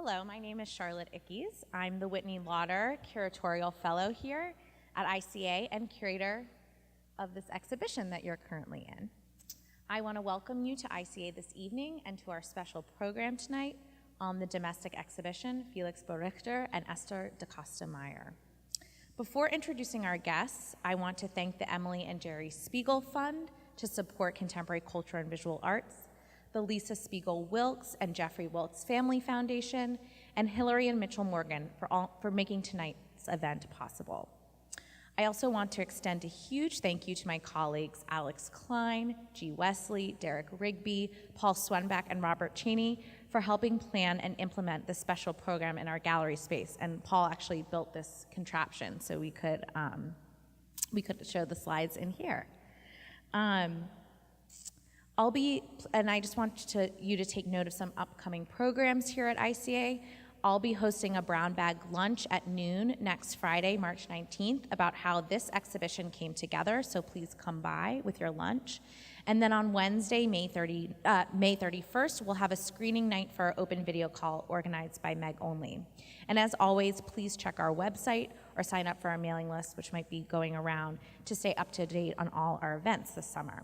Hello, my name is Charlotte Ickes. I'm the Whitney Lauder Curatorial Fellow here at ICA and curator of this exhibition that you're currently in. I want to welcome you to ICA this evening and to our special program tonight on the domestic exhibition, Felix Burrichter and Esther da Costa Meyer. Before introducing our guests, I want to thank the Emily and Jerry Spiegel Fund to support contemporary culture and visual arts, the Lisa Spiegel Wilkes and Jeffrey Wilkes Family Foundation, and Hillary and Mitchell Morgan for making tonight's event possible. I also want to extend a huge thank you to my colleagues Alex Klein, G. Wesley, Derek Rigby, Paul Swenbeck, and Robert Cheney for helping plan and implement this special program in our gallery space. And Paul actually built this contraption so we could show the slides in here. I just want you to take note of some upcoming programs here at ICA. I'll be hosting a brown bag lunch at noon next Friday, March 19th, about how this exhibition came together, so please come by with your lunch. And then on Wednesday, May 31st, we'll have a screening night for our open video call organized by Meg Only. And as always, please check our website or sign up for our mailing list, which might be going around, to stay up to date on all our events this summer.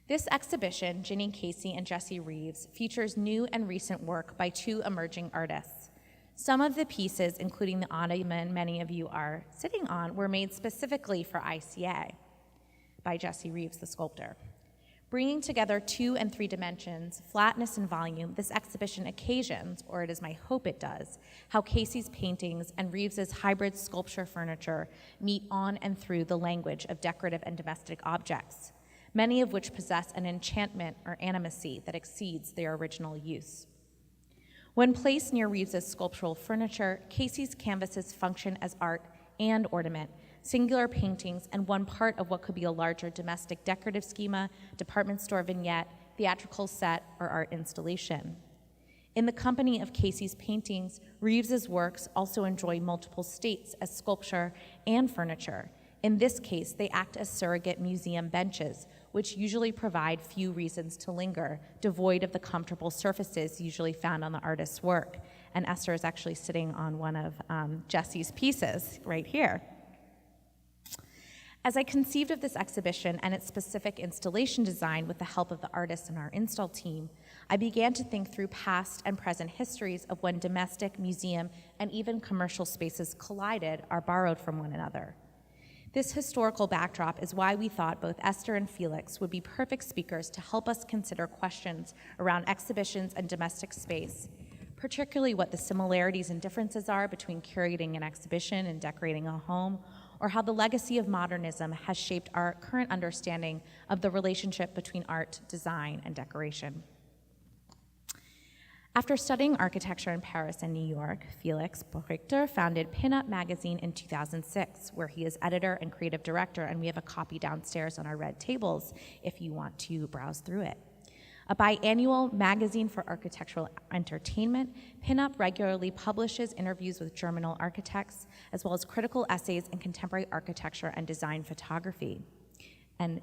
This exhibition, Ginny Casey and Jessi Reaves, features new and recent work by two emerging artists. Some of the pieces, including the ottoman many of you are sitting on, were made specifically for ICA by Jessi Reaves, the sculptor. Bringing together 2 and 3 dimensions, flatness and volume, this exhibition occasions, or it is my hope it does, how Casey's paintings and Reaves's hybrid sculpture furniture meet on and through the language of decorative and domestic objects, many of which possess an enchantment or animacy that exceeds their original use. When placed near Reaves's sculptural furniture, Casey's canvases function as art and ornament, singular paintings, and one part of what could be a larger domestic decorative schema, department store vignette, theatrical set, or art installation. In the company of Casey's paintings, Reaves's works also enjoy multiple states as sculpture and furniture. In this case, they act as surrogate museum benches, which usually provide few reasons to linger, devoid of the comfortable surfaces usually found on the artist's work. And Esther is actually sitting on one of Jessi's pieces right here. As I conceived of this exhibition and its specific installation design with the help of the artists and our install team, I began to think through past and present histories of when domestic, museum, and even commercial spaces collided or borrowed from one another. This historical backdrop is why we thought both Esther and Felix would be perfect speakers to help us consider questions around exhibitions and domestic space, particularly what the similarities and differences are between curating an exhibition and decorating a home, or how the legacy of modernism has shaped our current understanding of the relationship between art, design, and decoration. After studying architecture in Paris and New York, Felix Burrichter founded Pin-Up magazine in 2006, where he is editor and creative director, and we have a copy downstairs on our red tables if you want to browse through it. A biannual magazine for architectural entertainment, Pin-Up regularly publishes interviews with germinal architects, as well as critical essays in contemporary architecture and design photography. And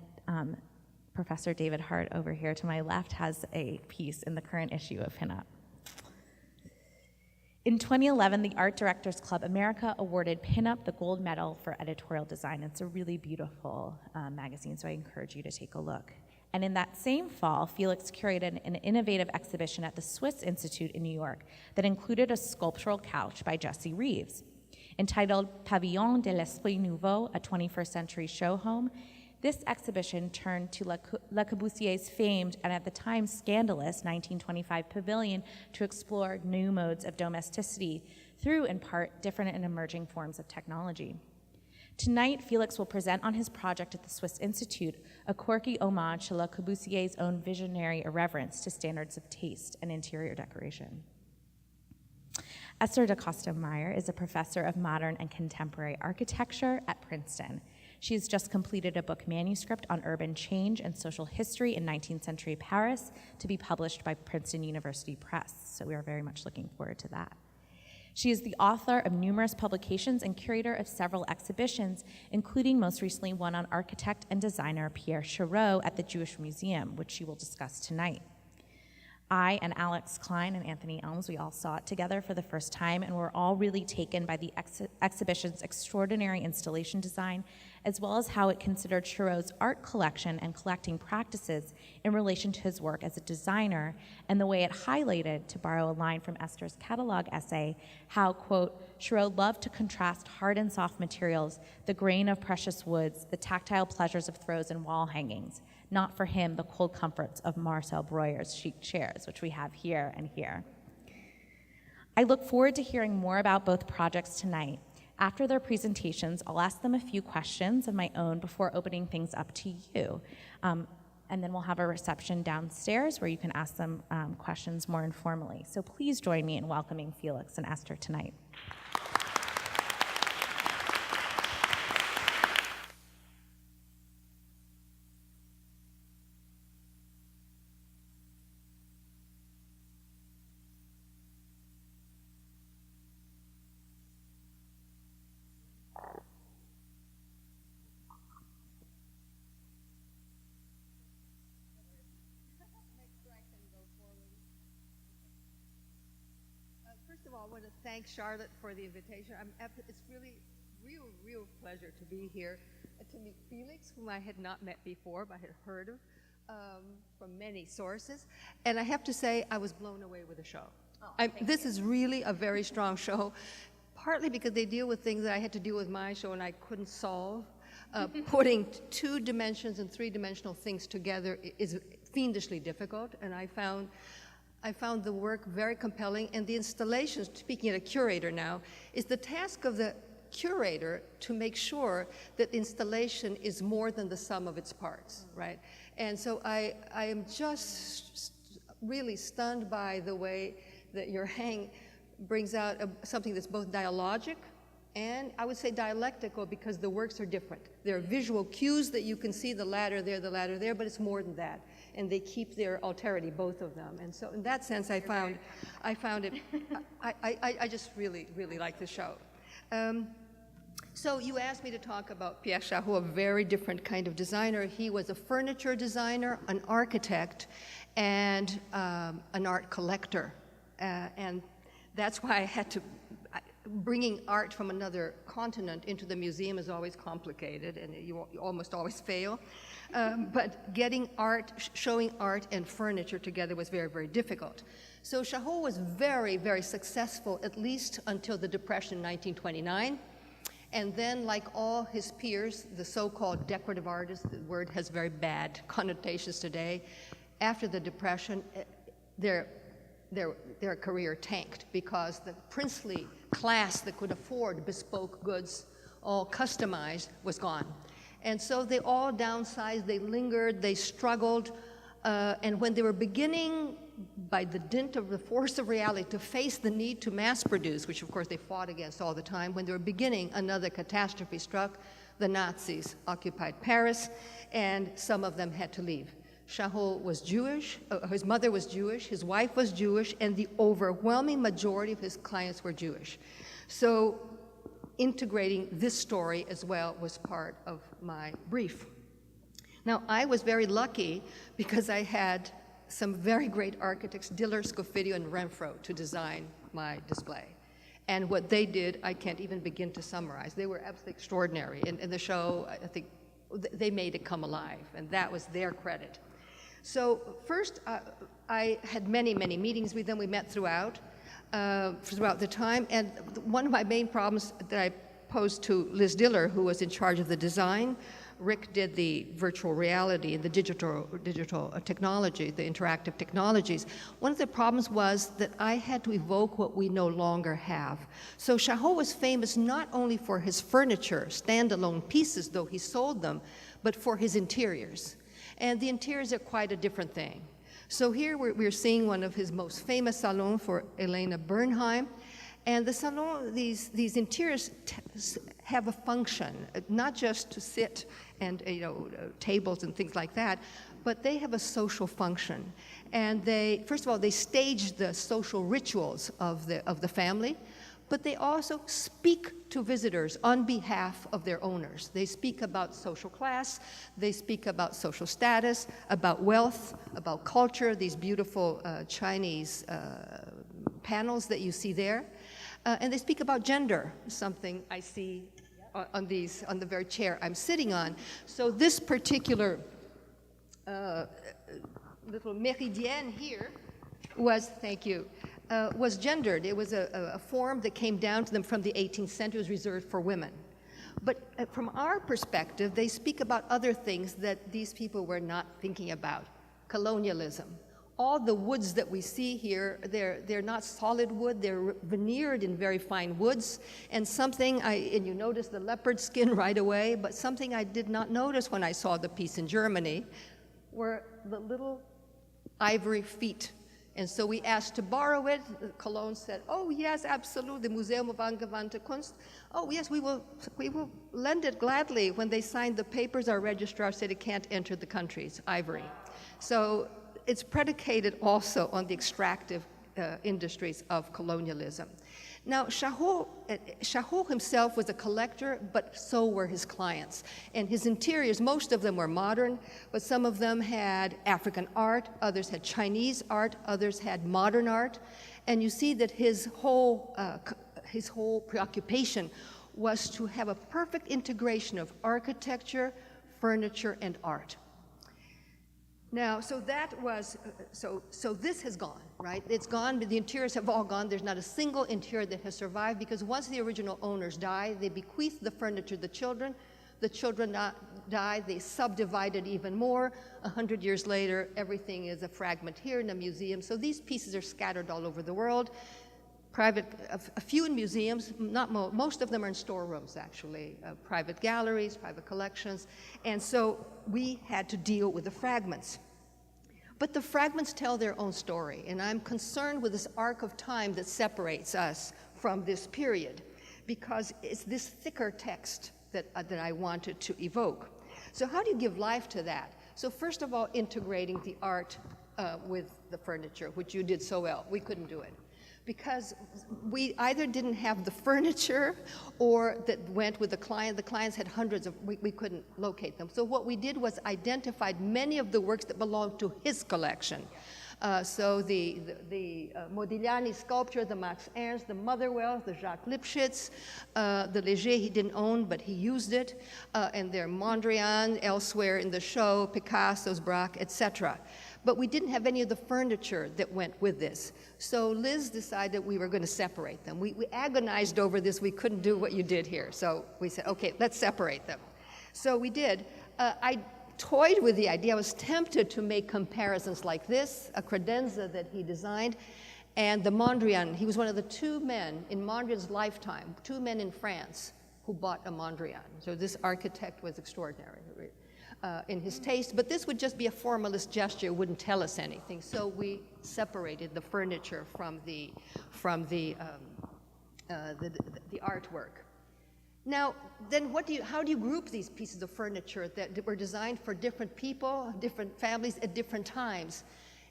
Professor David Hart over here to my left has a piece in the current issue of Pin-Up. In 2011, the Art Directors Club America awarded Pin-Up the gold medal for editorial design. It's a really beautiful magazine, so I encourage you to take a look. And in that same fall, Felix curated an innovative exhibition at the Swiss Institute in New York that included a sculptural couch by Jessi Reaves. Entitled Pavillon de L'Esprit Nouveau, a 21st century show home, this exhibition turned to Le Corbusier's famed and at the time scandalous 1925 pavilion to explore new modes of domesticity through, in part, different and emerging forms of technology. Tonight, Felix will present on his project at the Swiss Institute, a quirky homage to Le Corbusier's own visionary irreverence to standards of taste and interior decoration. Esther da Costa Meyer is a professor of modern and contemporary architecture at Princeton. She has just completed a book manuscript on urban change and social history in 19th century Paris to be published by Princeton University Press, so we are very much looking forward to that. She is the author of numerous publications and curator of several exhibitions, including most recently one on architect and designer Pierre Chareau at the Jewish Museum, which she will discuss tonight. I and Alex Klein and Anthony Elms, we all saw it together for the first time, and we're all really taken by the exhibition's extraordinary installation design, as well as how it considered Chareau's art collection and collecting practices in relation to his work as a designer, and the way it highlighted, to borrow a line from Esther's catalog essay, how, quote, Chareau loved to contrast hard and soft materials, the grain of precious woods, the tactile pleasures of throws and wall hangings. Not for him the cold comforts of Marcel Breuer's chic chairs, which we have here and here. I look forward to hearing more about both projects tonight. After their presentations, I'll ask them a few questions of my own before opening things up to you. And then we'll have a reception downstairs where you can ask them questions more informally. So please join me in welcoming Felix and Esther tonight. First of all, I want to thank Charlotte for the invitation. It's really real pleasure to be here, to meet Felix, whom I had not met before, but I had heard of from many sources. And I have to say, I was blown away with the show. This is really a very strong show, partly because they deal with things that I had to deal with my show and I couldn't solve. Putting two dimensions and three-dimensional things together is fiendishly difficult, and I found the work very compelling, and the installation, speaking of a curator now, is the task of the curator to make sure that the installation is more than the sum of its parts, right? And so I am just really stunned by the way that your hang brings out something that's both dialogic and I would say dialectical, because the works are different. There are visual cues that you can see, the ladder there, but it's more than that. And they keep their alterity, both of them. And so in that sense, I found it, I just really like the show. So you asked me to talk about Pierre Chareau, a very different kind of designer. He was a furniture designer, an architect, and an art collector. And that's why I had to, bringing art from another continent into the museum is always complicated, and you almost always fail. But getting art, showing art and furniture together was very difficult. So Chareau was very successful, at least until the Depression in 1929. And then, like all his peers, the so-called decorative artists, the word has very bad connotations today, after the Depression, their career tanked, because the princely class that could afford bespoke goods, all customized, was gone. And so they all downsized, they lingered, they struggled, and when they were beginning, by the dint of the force of reality, to face the need to mass produce, which of course they fought against all the time, when they were beginning, another catastrophe struck. The Nazis occupied Paris, and some of them had to leave. Chareau was Jewish, his mother was Jewish, his wife was Jewish, and the overwhelming majority of his clients were Jewish. So integrating this story as well was part of my brief. Now, I was very lucky because I had some very great architects, Diller, Scofidio, and Renfro, to design my display. And what they did, I can't even begin to summarize. They were absolutely extraordinary. In the show, I think they made it come alive, and that was their credit. So first, I had many meetings with them. We met throughout the time, and one of my main problems that I posed to Liz Diller, who was in charge of the design. Rick did the virtual reality and the digital technology, the interactive technologies. One of the problems was that I had to evoke what we no longer have. So Chareau was famous not only for his furniture, standalone pieces, though he sold them, but for his interiors. And the interiors are quite a different thing. So here we're seeing one of his most famous salons for Elena Bernheim. And the salon, these interiors have a function, not just to sit and, tables and things like that, but they have a social function. And first of all, they stage the social rituals of the family, but they also speak to visitors on behalf of their owners. They speak about social class, they speak about social status, about wealth, about culture, these beautiful Chinese panels that you see there. And they speak about gender, something I see on the very chair I'm sitting on. So this particular little méridienne here was, thank you, was gendered. It was a form that came down to them from the 18th century, was reserved for women. But from our perspective, they speak about other things that these people were not thinking about. Colonialism. All the woods that we see here, they're not solid wood, they're veneered in very fine woods. And something, and you notice the leopard skin right away, but something I did not notice when I saw the piece in Germany were the little ivory feet. And so we asked to borrow it. Cologne said, oh yes, absolutely, Museum of Angewandte Kunst. Oh yes, we will lend it gladly. When they signed the papers, our registrar said it can't enter the country, it's ivory. So it's predicated also on the extractive industries of colonialism. Now, Chareau himself was a collector, but so were his clients. And his interiors, most of them were modern, but some of them had African art, others had Chinese art, others had modern art. And you see that his whole preoccupation was to have a perfect integration of architecture, furniture, and art. Now, so that was, so this has gone, right? It's gone, but the interiors have all gone. There's not a single interior that has survived because once the original owners die, they bequeath the furniture to the children. The children die, they subdivide it even more. 100 years later, everything is a fragment here in a museum. So these pieces are scattered all over the world. A few in museums, not most of them are in storerooms, actually, private galleries, private collections, and so we had to deal with the fragments. But the fragments tell their own story, and I'm concerned with this arc of time that separates us from this period, because it's this thicker text that I wanted to evoke. So how do you give life to that? So first of all, integrating the art with the furniture, which you did so well. We couldn't do it, because we either didn't have the furniture or that went with the client. The clients had hundreds of, we couldn't locate them. So what we did was identified many of the works that belonged to his collection. So the Modigliani sculpture, the Max Ernst, the Motherwell, the Jacques Lipchitz, the Léger he didn't own, but he used it, and there Mondrian, elsewhere in the show, Picasso's, Braque, etc. But we didn't have any of the furniture that went with this. So Liz decided we were going to separate them. We agonized over this. We couldn't do what you did here. So we said, okay, let's separate them. So we did. I toyed with the idea. I was tempted to make comparisons like this, a credenza that he designed, and the Mondrian. He was one of the two men in Mondrian's lifetime, two men in France who bought a Mondrian. So this architect was extraordinary in his taste, but this would just be a formalist gesture. It wouldn't tell us anything. So we separated the furniture from the artwork. Now, then how do you group these pieces of furniture that were designed for different people, different families at different times?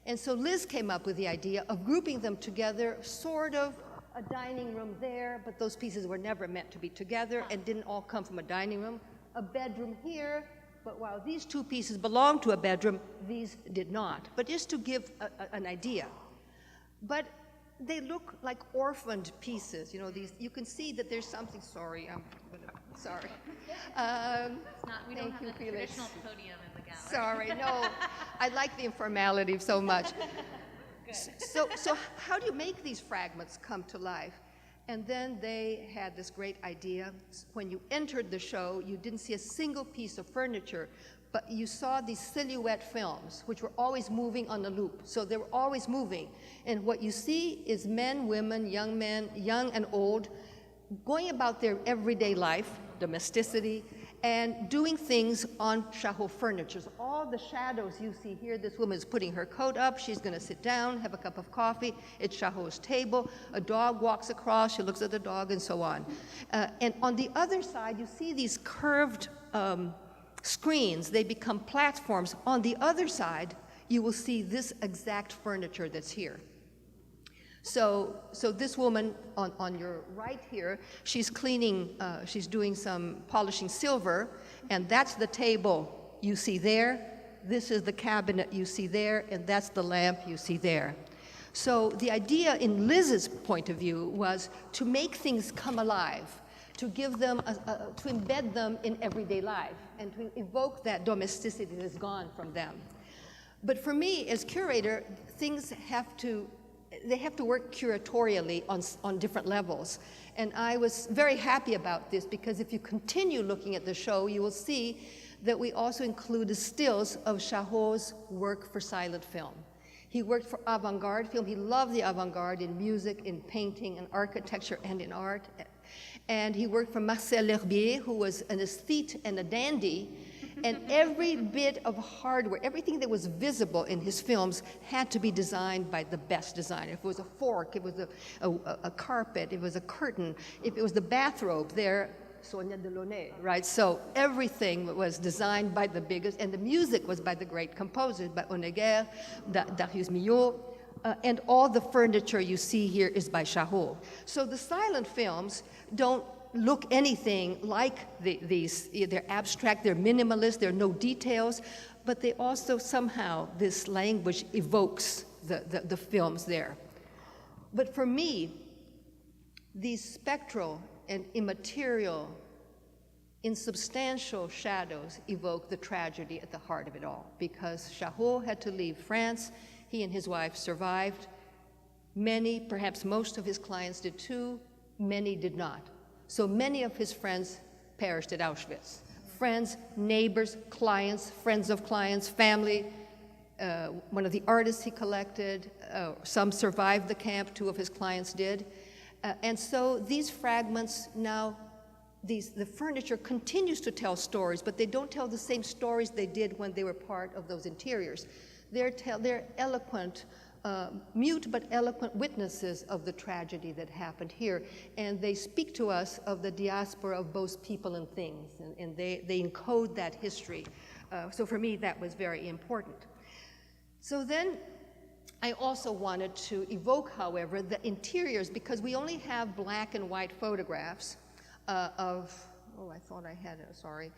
And so Liz came up with the idea of grouping them together, sort of a dining room there, but those pieces were never meant to be together and didn't all come from a dining room. A bedroom here, but while these two pieces belong to a bedroom, these did not. But just to give an idea. But they look like orphaned pieces. You know, these, you can see that there's something, sorry. We don't have the traditional podium in the gallery. Sorry, no, I like the informality so much. So how do you make these fragments come to life? And then they had this great idea. When you entered the show, you didn't see a single piece of furniture, but you saw these silhouette films, which were always moving on the loop. So they were always moving. And what you see is men, women, young and old, going about their everyday life, domesticity, and doing things on Chareau furniture. So all the shadows you see here, this woman is putting her coat up, she's gonna sit down, have a cup of coffee, it's Chareau's table, a dog walks across, she looks at the dog, and so on. And on the other side, you see these curved screens, they become platforms. On the other side, you will see this exact furniture that's here. So this woman on your right here, she's cleaning, she's doing some polishing silver, and that's the table you see there. This is the cabinet you see there, and that's the lamp you see there. So the idea in Liz's point of view was to make things come alive, to give them, to embed them in everyday life, and to evoke that domesticity that is gone from them. But for me, as curator, things have to work curatorially on different levels. And I was very happy about this because if you continue looking at the show, you will see that we also included stills of Chareau's work for silent film. He worked for avant-garde film. He loved the avant-garde in music, in painting, in architecture, and in art. And he worked for Marcel L'Herbier, who was an aesthete and a dandy. And every bit of hardware, everything that was visible in his films had to be designed by the best designer. If it was a fork, it was a carpet, it was a curtain, if it was the bathrobe, there, Sonia Delaunay, right? So everything was designed by the biggest, and the music was by the great composers, by Honegger, Darius Milhaud, and all the furniture you see here is by Chareau. So the silent films don't look anything like these. They're abstract, they're minimalist, there are no details, but they also somehow, this language evokes the films there. But for me, these spectral and immaterial, insubstantial shadows evoke the tragedy at the heart of it all, because Chareau had to leave France. He and his wife survived. Many, perhaps most of his clients did too, many did not. So many of his friends perished at Auschwitz. Friends, neighbors, clients, friends of clients, family. One of the artists he collected, some survived the camp, 2 of his clients did. And so these fragments now, the furniture continues to tell stories, but they don't tell the same stories they did when they were part of those interiors. They're eloquent, mute but eloquent witnesses of the tragedy that happened here, and they speak to us of the diaspora of both people and things, and they encode that history. So for me, that was very important. So then I also wanted to evoke, however, the interiors, because we only have black and white photographs I thought I had it, sorry.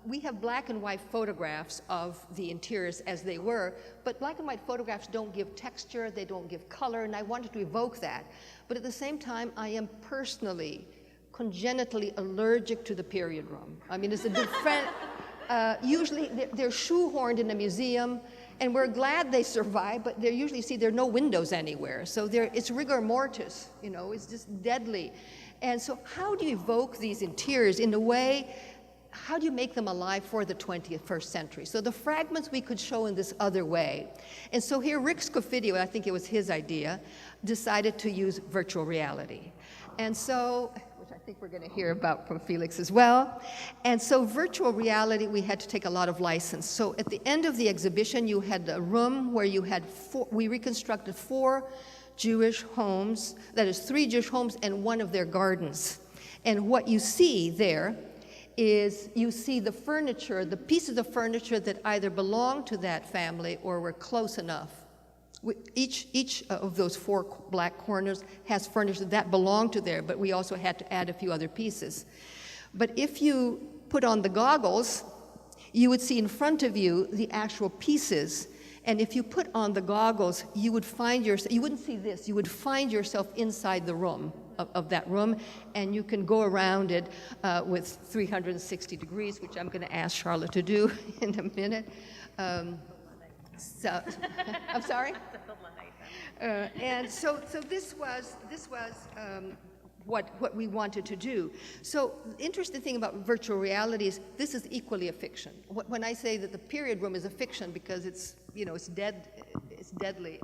We have black and white photographs of the interiors as they were, but black and white photographs don't give texture, they don't give color, and I wanted to evoke that. But at the same time, I am personally, congenitally allergic to the period room. I mean, it's a different, usually they're shoehorned in a museum, and we're glad they survive, but they're usually, see, there are no windows anywhere. So it's rigor mortis, you know, it's just deadly. And so how do you evoke these interiors in a way, how do you make them alive for the 21st century? So the fragments we could show in this other way. And so here Rick Scofidio, I think it was his idea, decided to use virtual reality. And so, which I think we're going to hear about from Felix as well. And so virtual reality, we had to take a lot of license. So at the end of the exhibition, you had a room where you had we reconstructed 4 Jewish homes, that is 3 Jewish homes and 1 of their gardens. And what you see there is you see the furniture, the pieces of furniture that either belonged to that family or were close enough. Each of those 4 black corners has furniture that belonged to there, but we also had to add a few other pieces. But if you put on the goggles, you would see in front of you the actual pieces. And if you put on the goggles, you would find yourself, you wouldn't see this, you would find yourself inside the room of that room, and you can go around it with 360 degrees, which I'm going to ask Charlotte to do in a minute. So, I'm sorry? And so this was what we wanted to do. So the interesting thing about virtual reality is this is equally a fiction. When I say that the period room is a fiction because it's, you know, it's dead, it's deadly,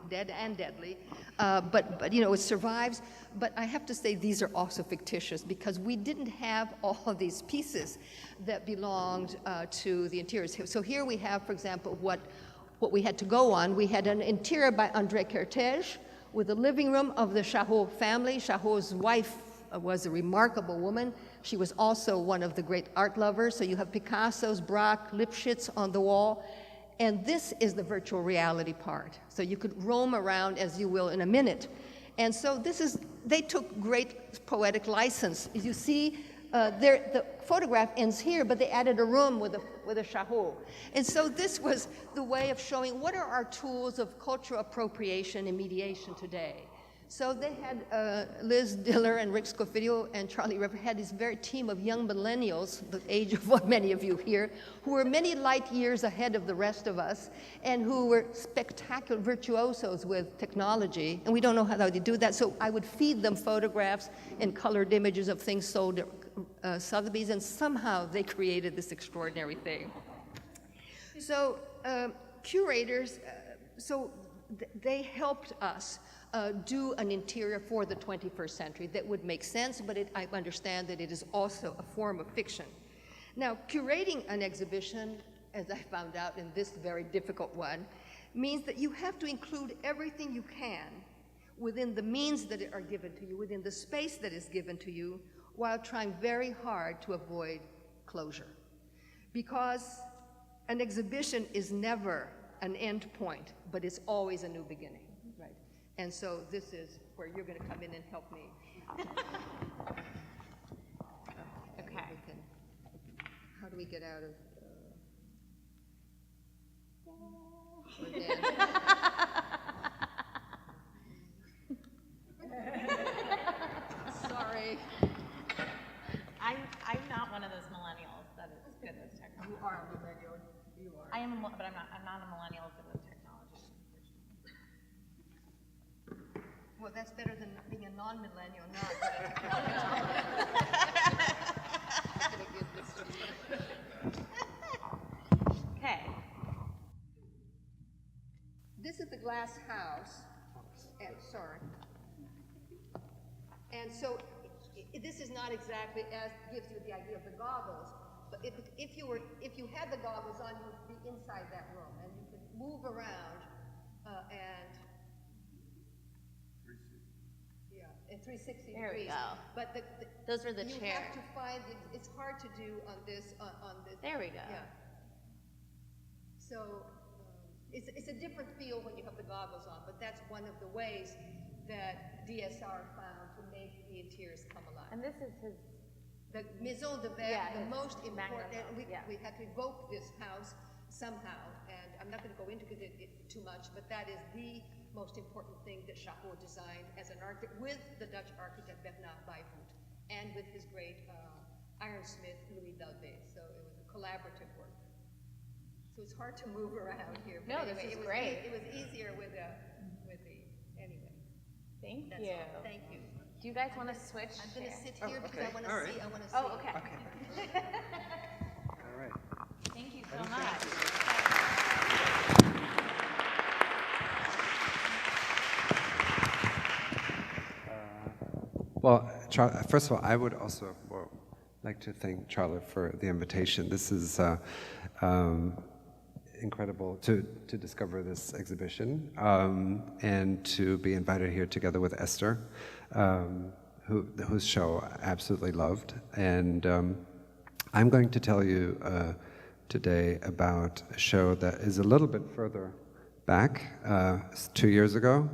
dead and deadly, but you know, it survives. But I have to say these are also fictitious because we didn't have all of these pieces that belonged to the interiors. So here we have, for example, what we had to go on. We had an interior by André Kertész, with the living room of the Chareau family. Chareau's wife was a remarkable woman. She was also one of the great art lovers. So you have Picasso's, Braque, Lipschitz on the wall. And this is the virtual reality part. So you could roam around as you will in a minute. And so they took great poetic license. As you see, the photograph ends here, but they added a room with a Chareau. And so this was the way of showing what are our tools of cultural appropriation and mediation today. So they had Liz Diller and Rick Scofidio and Charlie River had this very team of young millennials, the age of many of you here, who were many light years ahead of the rest of us and who were spectacular virtuosos with technology. And we don't know how they do that. So I would feed them photographs and colored images of things sold at Sotheby's, and somehow they created this extraordinary thing. So curators, they helped us do an interior for the 21st century that would make sense, but I understand that it is also a form of fiction. Now, curating an exhibition, as I found out in this very difficult one, means that you have to include everything you can within the means that are given to you, within the space that is given to you, while trying very hard to avoid closure. Because an exhibition is never an end point, but it's always a new beginning. And so this is where you're going to come in and help me. Okay. How do we get out of... Sorry. I'm not one of those millennials that is good with technology. You are a millennial. You are. I am, but I'm not a millennial good with technology. Well, that's better than being a non-millennial, not good at technology. Okay. This is the glass house. And, sorry. And so this is not exactly as gives you the idea of the goggles, but if you had the goggles on, you would be inside that room, and you could move around and 360 there degrees. We go. But those are the you chairs. have to find it's hard to do on this. There we go. Yeah. So it's a different feel when you have the goggles on, but that's one of the ways that DSR found to make the interiors come alive. And this is his. The Maison de Verre, the most important. We had to evoke this house somehow, and I'm not going to go into it too much, but that is the most important thing that Chareau designed as an architect with the Dutch architect Bernard Bijvoet and with his great ironsmith Louis Dalbé. So it was a collaborative work. So it's hard to move around here. But anyway, this is great. It was easier with the anyway. Thank you. Thank you. Do you guys want to switch? I'm going to sit here because okay. I want to see. Right. I want to see. Oh, okay. All right. Thank you so much. Well, first of all, I would also like to thank Charlotte for the invitation. This is incredible to discover this exhibition and to be invited here together with Esther, whose show I absolutely loved. And I'm going to tell you today about a show that is a little bit further back, 2 years ago.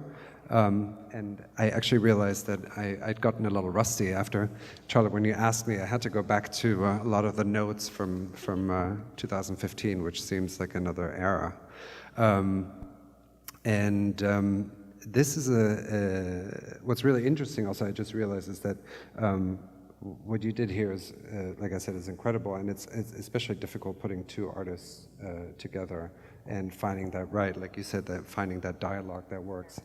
And I actually realized that I'd gotten a little rusty after, Charlotte, when you asked me, I had to go back to a lot of the notes from 2015, which seems like another era. This is what's really interesting also, I just realized, is that what you did here is, like I said, is incredible, and it's especially difficult putting two artists together and finding that right, like you said, that finding that dialogue that works.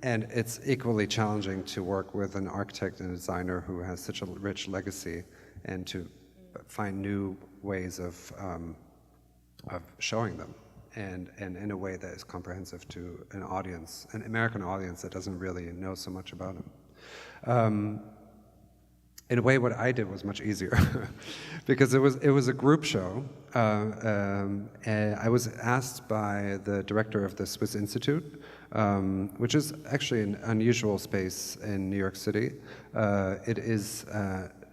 And it's equally challenging to work with an architect and a designer who has such a rich legacy, and to find new ways of showing them, and in a way that is comprehensive to an audience, an American audience that doesn't really know so much about them. In a way, what I did was much easier because it was a group show. And I was asked by the director of the Swiss Institute, which is actually an unusual space in New York City. It is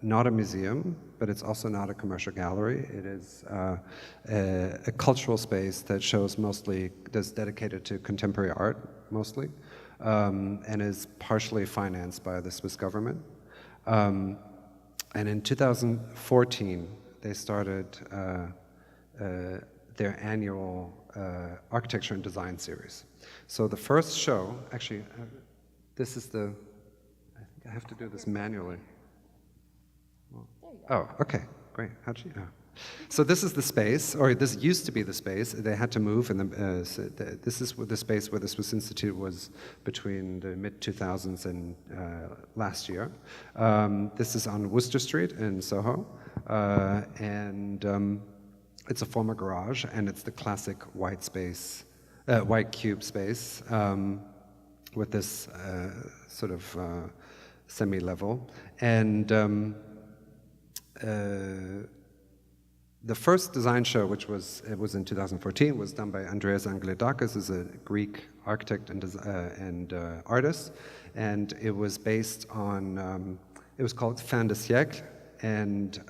not a museum, but it's also not a commercial gallery. It is a cultural space that shows mostly, that's dedicated to contemporary art, mostly, and is partially financed by the Swiss government. And in 2014, they started their annual architecture and design series. So the first show, actually, this is the, I think I have to do this manually. Oh, okay, great. How'd you? Oh. So this is the space, or this used to be the space. They had to move, and this is the space where the Swiss Institute was between the mid-2000s and last year. This is on Worcester Street in Soho, and it's a former garage, and it's the classic white space, white cube space, with this sort of semi-level. And the first design show, which was in 2014, was done by Andreas Angelidakis, who's a Greek architect and artist, and it was based on, it was called Fin de siècle, and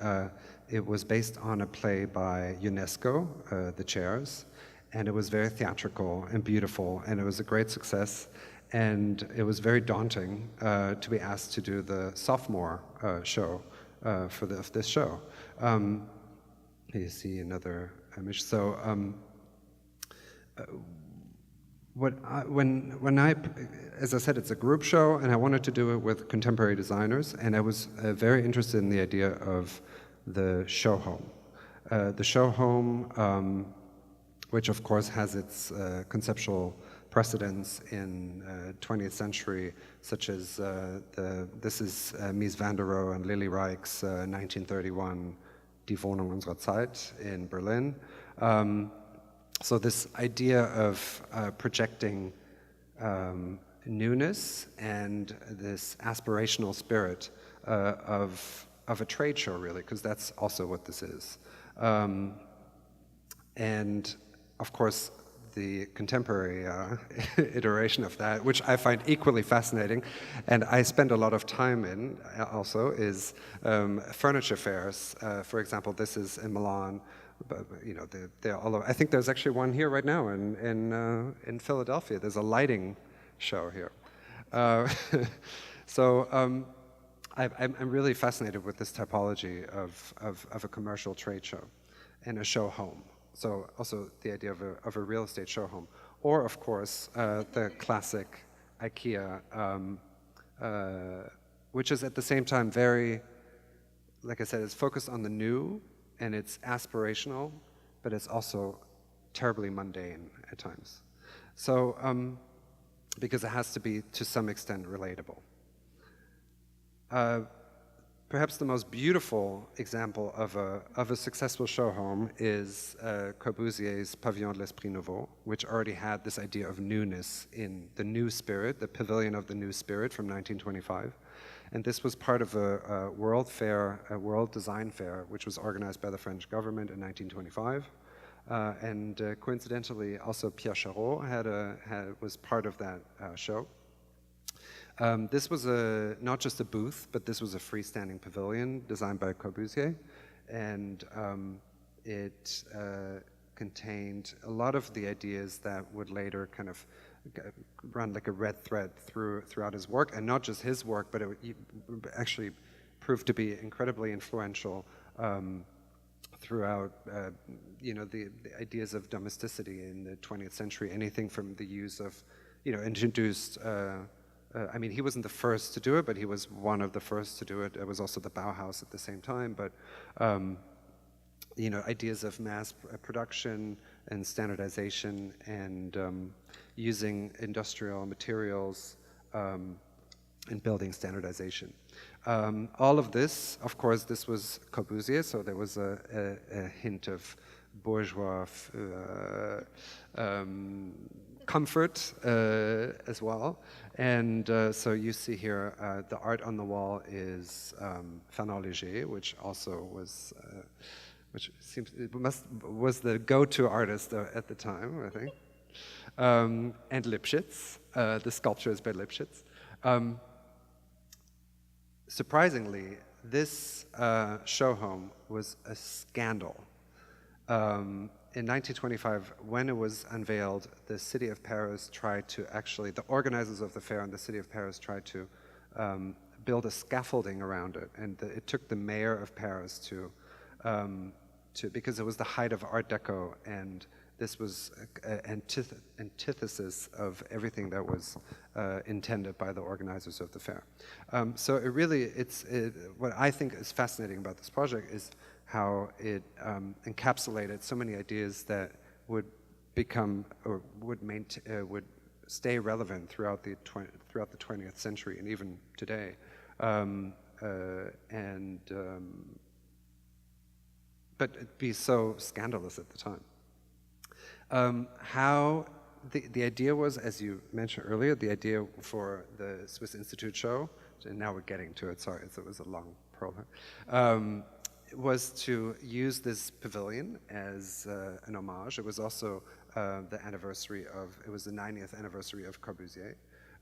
it was based on a play by UNESCO, The Chairs, and it was very theatrical and beautiful, and it was a great success, and it was very daunting to be asked to do the sophomore show for this show. Here you see another image. So as I said, it's a group show, and I wanted to do it with contemporary designers, and I was very interested in the idea of the show home. The show home, which of course has its conceptual precedents in 20th century, such as this is Mies van der Rohe and Lily Reich's 1931 Die Wohnung unserer Zeit in Berlin. So this idea of projecting newness and this aspirational spirit of a trade show, really, because that's also what this is. And of course, the contemporary iteration of that, which I find equally fascinating, and I spend a lot of time in also, is furniture fairs. For example, this is in Milan, but you know, they're all over. I think there's actually one here right now in Philadelphia. There's a lighting show here. So I'm really fascinated with this typology of a commercial trade show and a show home. So also the idea of a real estate show home. Or, of course, the classic IKEA, which is at the same time very, like I said, it's focused on the new, and it's aspirational, but it's also terribly mundane at times. So, because it has to be, to some extent, relatable. Perhaps the most beautiful example of a successful show home is Corbusier's Pavillon de l'Esprit Nouveau, which already had this idea of newness in the new spirit, the Pavilion of the New Spirit from 1925. And this was part of a world fair, a world design fair, which was organized by the French government in 1925. And coincidentally, also Pierre Chareau was part of that show. This was not just a booth, but this was a freestanding pavilion designed by Corbusier, and it contained a lot of the ideas that would later kind of run like a red thread throughout his work, and not just his work, but it actually proved to be incredibly influential throughout, the ideas of domesticity in the 20th century. Anything from the use of, introduced. I mean, he wasn't the first to do it, but he was one of the first to do it. It was also the Bauhaus at the same time, but, ideas of mass production and standardization and using industrial materials and building standardization. All of this, of course, this was Corbusier, so there was a hint of bourgeois comfort as well. And so you see here, the art on the wall is Fernand Léger, which also was, was the go-to artist at the time, I think. And Lipschitz, the sculpture is by Lipschitz. Surprisingly, this show home was a scandal. In 1925, when it was unveiled, the city of Paris tried to actually, the organizers of the fair and the city of Paris tried to build a scaffolding around it, and it took the mayor of Paris to because it was the height of Art Deco, and this was an antithesis of everything that was intended by the organizers of the fair. So it really, what I think is fascinating about this project is how it encapsulated so many ideas that would become or would stay relevant throughout the 20th century and even today, but it'd be so scandalous at the time. How the idea was, as you mentioned earlier, the idea for the Swiss Institute show, and now we're getting to it, sorry, it was a long prologue, was to use this pavilion as an homage. It was also the 90th anniversary of Corbusier.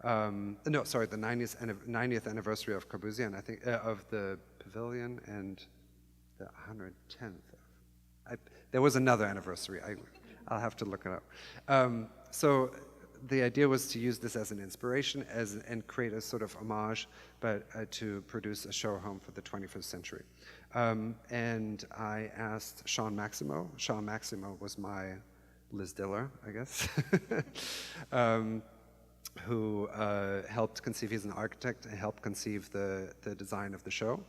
No, sorry, the 90th anniversary of Corbusier, and I think of the pavilion, and the 110th. There was another anniversary. I'll have to look it up. So the idea was to use this as an inspiration and create a sort of homage, but to produce a show home for the 21st century. And I asked Sean Maximo. Sean Maximo was my Liz Diller, I guess, who helped conceive, he's an architect, and helped conceive the design of the show.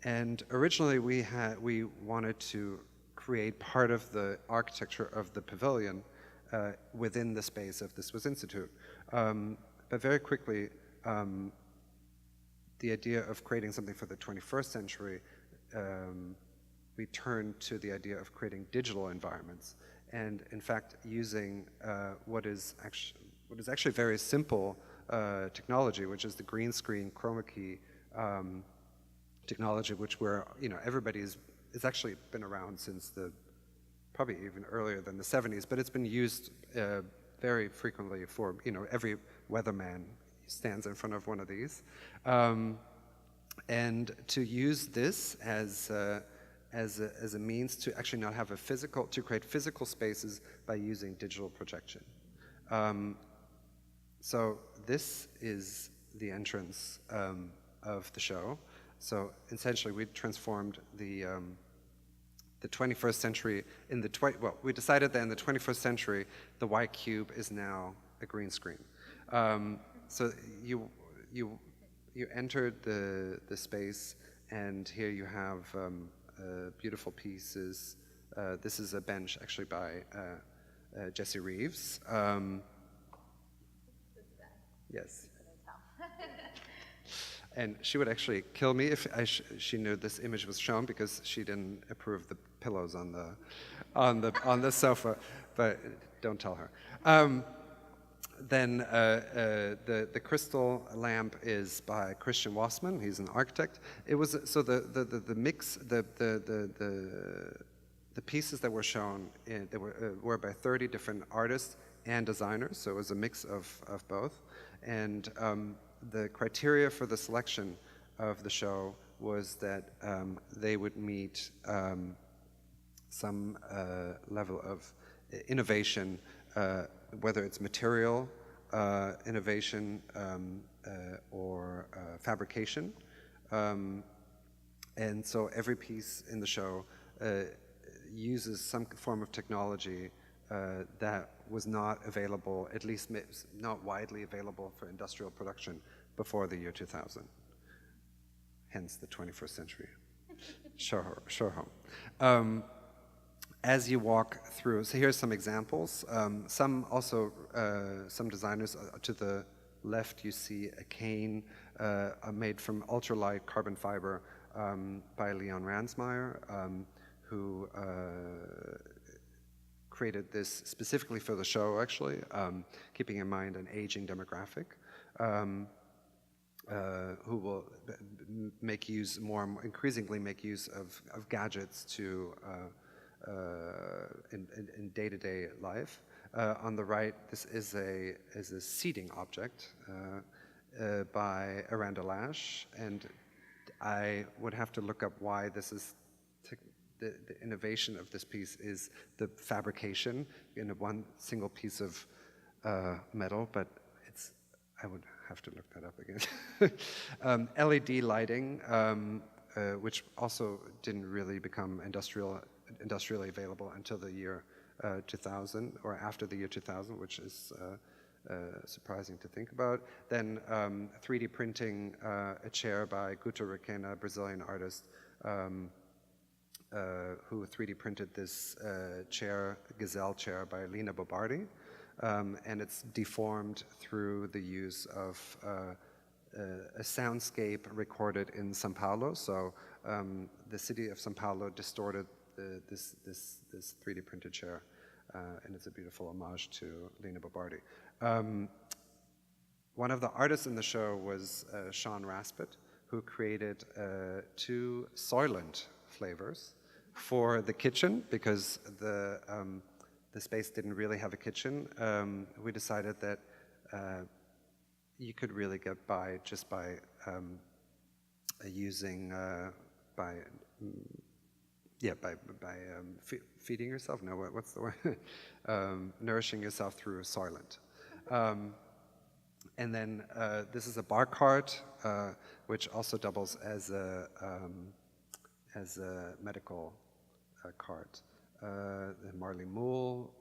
And originally we wanted to create part of the architecture of the pavilion within the space of the Swiss Institute. But very quickly, the idea of creating something for the 21st century, we turned to the idea of creating digital environments, and in fact using what is actually very simple technology, which is the green screen chroma key technology, which it's actually been around since probably even earlier than the 70s, but it's been used very frequently for, every weatherman stands in front of one of these. And to use this as a means to actually not have to create physical spaces by using digital projection. So this is the entrance of the show. So essentially, we transformed the 21st century we decided that in the 21st century, the white cube is now a green screen. So you entered the space, and here you have beautiful pieces. This is a bench actually by Jessi Reaves. Yes. And she would actually kill me if she knew this image was shown, because she didn't approve the pillows on the sofa. But don't tell her. Then the crystal lamp is by Christian Wassmann. He's an architect. It was so the mix the pieces that were shown were by 30 different artists and designers. So it was a mix of both. And the criteria for the selection of the show was that they would meet some level of innovation, whether it's material innovation or fabrication. And so every piece in the show uses some form of technology that was not available, at least not widely available for industrial production before the year 2000. Hence the 21st century show home. As you walk through, so here's some examples. Some designers, to the left you see a cane made from ultralight carbon fiber by Leon Ransmeyer, who created this specifically for the show, actually, keeping in mind an aging demographic, who will increasingly make use of gadgets to in day-to-day life. On the right, this is a seating object by Aranda Lash, and I would have to look up why this is the innovation of this piece is the fabrication in one single piece of metal, but I would have to look that up again. LED lighting, which also didn't really become industrially available until the year 2000, or after the year 2000, which is surprising to think about. Then 3D printing a chair by Guto Requena, a Brazilian artist, who 3D printed this gazelle chair by Lina Bobardi. And it's deformed through the use of a soundscape recorded in São Paulo. So the city of São Paulo distorted this 3D printed chair, and it's a beautiful homage to Lina Bobardi. One of the artists in the show was Sean Raspet, who created 2 Soylent flavors for the kitchen, because the space didn't really have a kitchen. We decided that you could really get by just by using feeding yourself. No, what's the word? Nourishing yourself through Soylent. And then this is a bar cart, which also doubles as a medical cart. Marley Moule.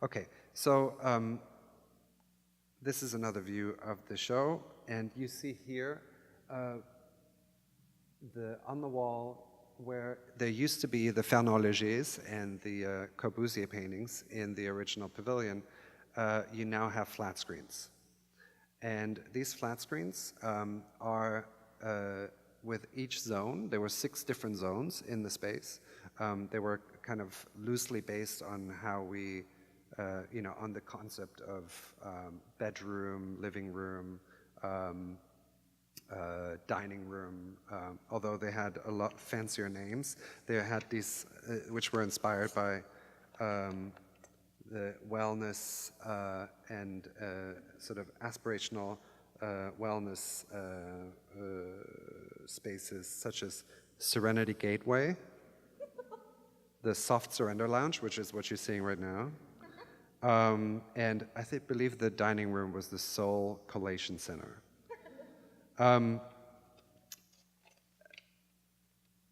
Okay, so this is another view of the show, and you see here on the wall where there used to be the Fernand Légers and the Corbusier paintings in the original pavilion, you now have flat screens. And these flat screens are with each zone. There were 6 different zones in the space. They were kind of loosely based on how we, on the concept of bedroom, living room, dining room, although they had a lot fancier names. They had these, which were inspired by the wellness and sort of aspirational wellness spaces, such as Serenity Gateway, the Soft Surrender Lounge, which is what you're seeing right now, and I believe the dining room was the Soul Collation Center.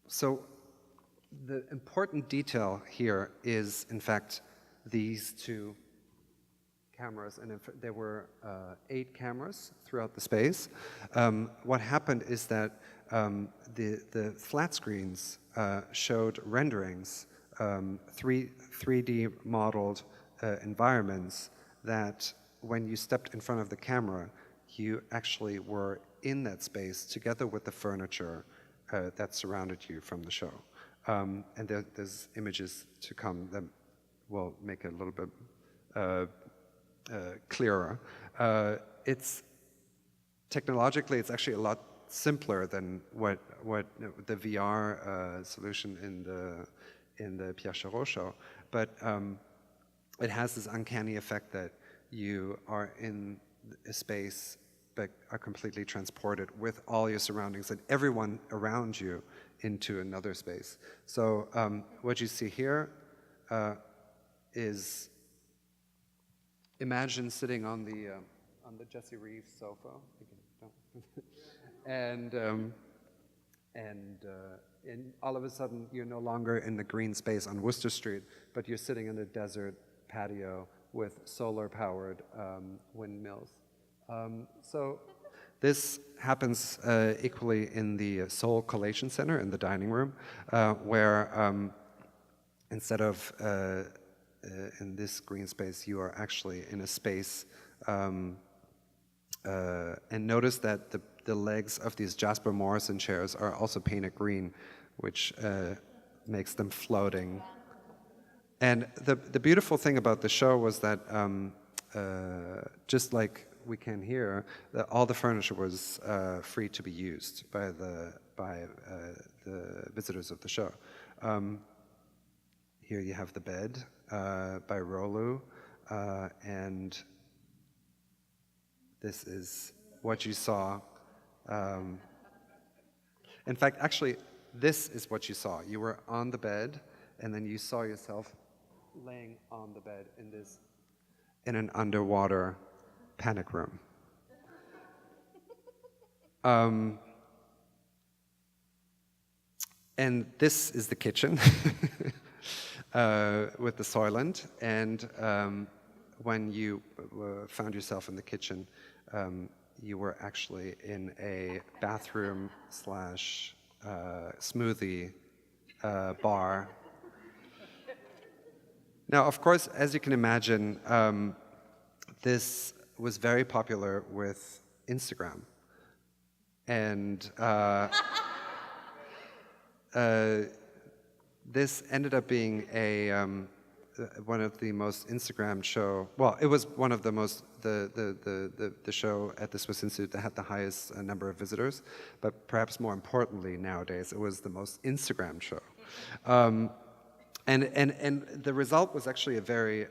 So the important detail here is, in fact, these 2 cameras, and there were 8 cameras throughout the space. What happened is that the flat screens showed renderings, 3D modeled environments that when you stepped in front of the camera, you actually were in that space together with the furniture that surrounded you from the show. And there's images to come that will make it a little bit clearer. It's technologically, it's actually a lot simpler than what the VR solution in the Pierre Chareau show, but it has this uncanny effect that you are in a space but are completely transported with all your surroundings and everyone around you into another space. So what you see here is, imagine sitting on the Jessi Reaves sofa, and all of a sudden you're no longer in the green space on Worcester Street, but you're sitting in a desert patio with solar-powered windmills. So this happens equally in the Soul Collation Center in the dining room, where instead of in this green space, you are actually in a space, and notice that the legs of these Jasper Morrison chairs are also painted green, which makes them floating. And the beautiful thing about the show was that just like we can hear, that all the furniture was free to be used by the visitors of the show. Here you have the bed by Rolu, and this is what you saw. In fact, actually, this is what you saw. You were on the bed, and then you saw yourself laying on the bed in an underwater panic room. And this is the kitchen with the Soylent. And when you found yourself in the kitchen, you were actually in a bathroom slash smoothie bar. Now, of course, as you can imagine, this was very popular with Instagram. And this ended up being one of the most Instagram show. Well, it was one of the most the show at the Swiss Institute that had the highest number of visitors. But perhaps more importantly, nowadays, it was the most Instagram show. And the result was actually a very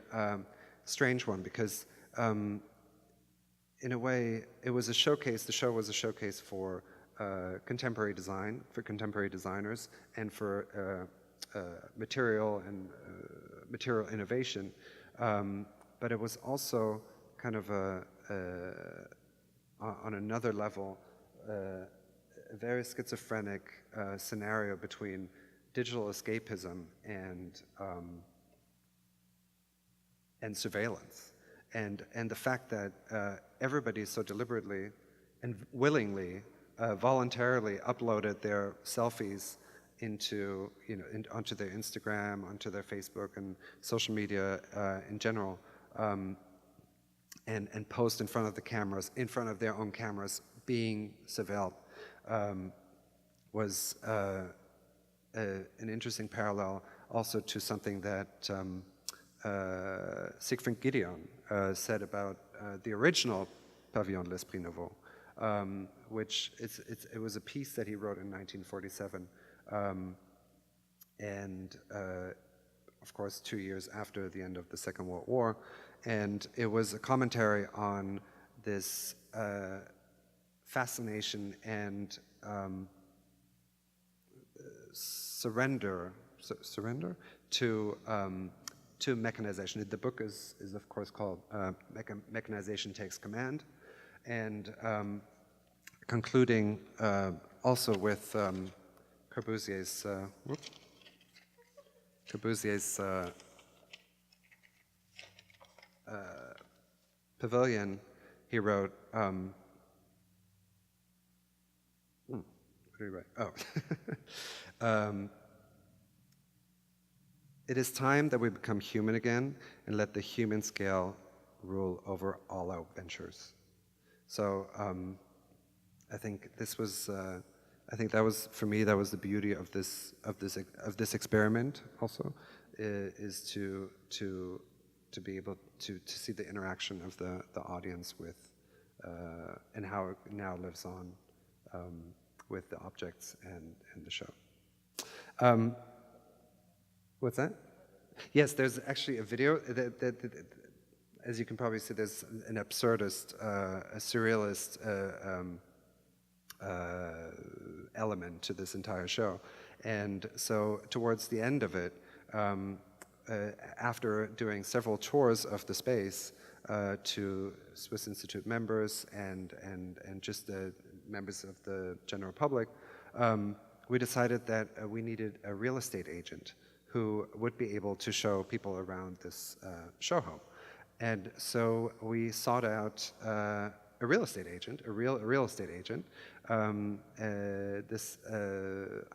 strange one because, in a way, it was a showcase. The show was a showcase for contemporary design, for contemporary designers, and for material and material innovation. But it was also kind of on another level, a very schizophrenic scenario between digital escapism and surveillance, and the fact that everybody so deliberately and willingly, voluntarily uploaded their selfies into onto their Instagram, onto their Facebook, and social media in general, and post in front of the cameras, in front of their own cameras, being surveilled, was an interesting parallel also to something that Siegfried Gideon said about the original Pavillon de L'Esprit Nouveau, which it was a piece that he wrote in 1947, and of course 2 years after the end of the Second World War, and it was a commentary on this fascination and surrender to mechanization. The book is of course called Mechanization Takes Command, and concluding also with Corbusier's pavilion. He wrote, what did he write? Oh. It is time that we become human again and let the human scale rule over all our ventures. So I think this was, I think that was, for me, that was the beauty of this experiment also, is to be able to see the interaction of the audience with, and how it now lives on with the objects and the show. What's that? Yes, there's actually a video that as you can probably see, there's an absurdist, a surrealist element to this entire show. And so towards the end of it, after doing several tours of the space to Swiss Institute members and just the members of the general public, we decided that we needed a real estate agent who would be able to show people around this show home. And so we sought out a real estate agent, a real estate agent. I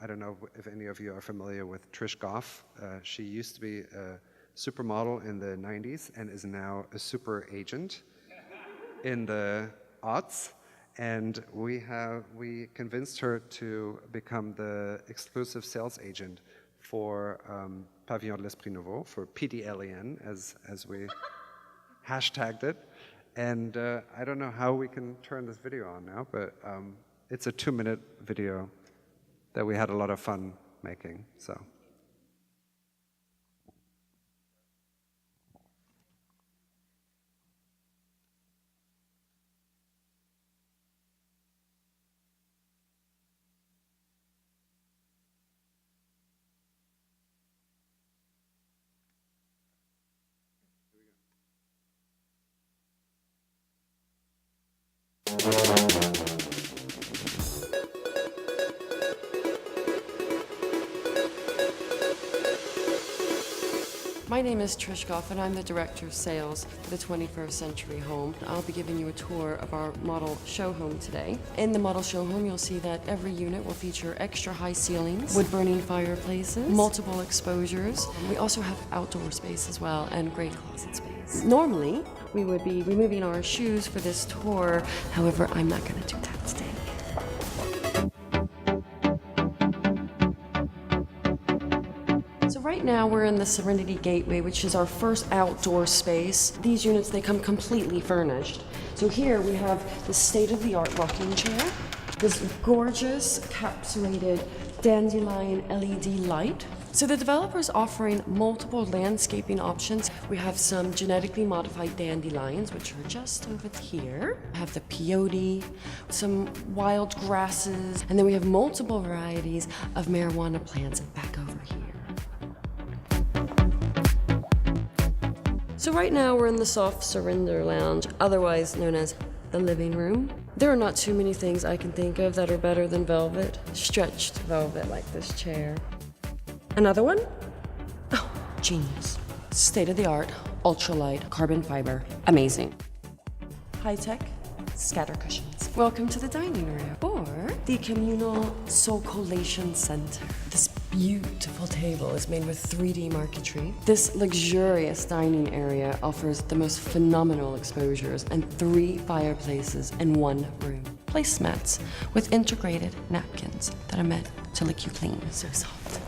don't know if any of you are familiar with Trish Goff. She used to be a supermodel in the 90s and is now a super agent in the aughts. And we convinced her to become the exclusive sales agent for Pavillon de l'Esprit Nouveau, for PDLEN, as we hashtagged it. And I don't know how we can turn this video on now, but it's a 2-minute video that we had a lot of fun making, so. My name is Trish Goff, and I'm the Director of Sales for the 21st Century Home. I'll be giving you a tour of our model show home today. In the model show home, you'll see that every unit will feature extra high ceilings, wood-burning fireplaces, multiple exposures. We also have outdoor space as well, and great closet space. Normally, we would be removing our shoes for this tour. However, I'm not going to do that today. So right now we're in the Serenity Gateway, which is our first outdoor space. These units, they come completely furnished. So here we have the state-of-the-art rocking chair, this gorgeous capsulated dandelion LED light. So the developer's offering multiple landscaping options. We have some genetically modified dandelions, which are just over here. We have the peyote, some wild grasses, and then we have multiple varieties of marijuana plants back over here. So right now we're in the Soft Surrender Lounge, otherwise known as the living room. There are not too many things I can think of that are better than velvet, stretched velvet like this chair. Another one? Oh, genius. State-of-the-art, ultralight, carbon fiber, amazing. High-tech, scatter cushions. Welcome to the dining room, or the communal soul collation center. This beautiful table is made with 3D marquetry. This luxurious dining area offers the most phenomenal exposures and 3 fireplaces in one room. Placemats with integrated napkins that are meant to lick you clean. So soft.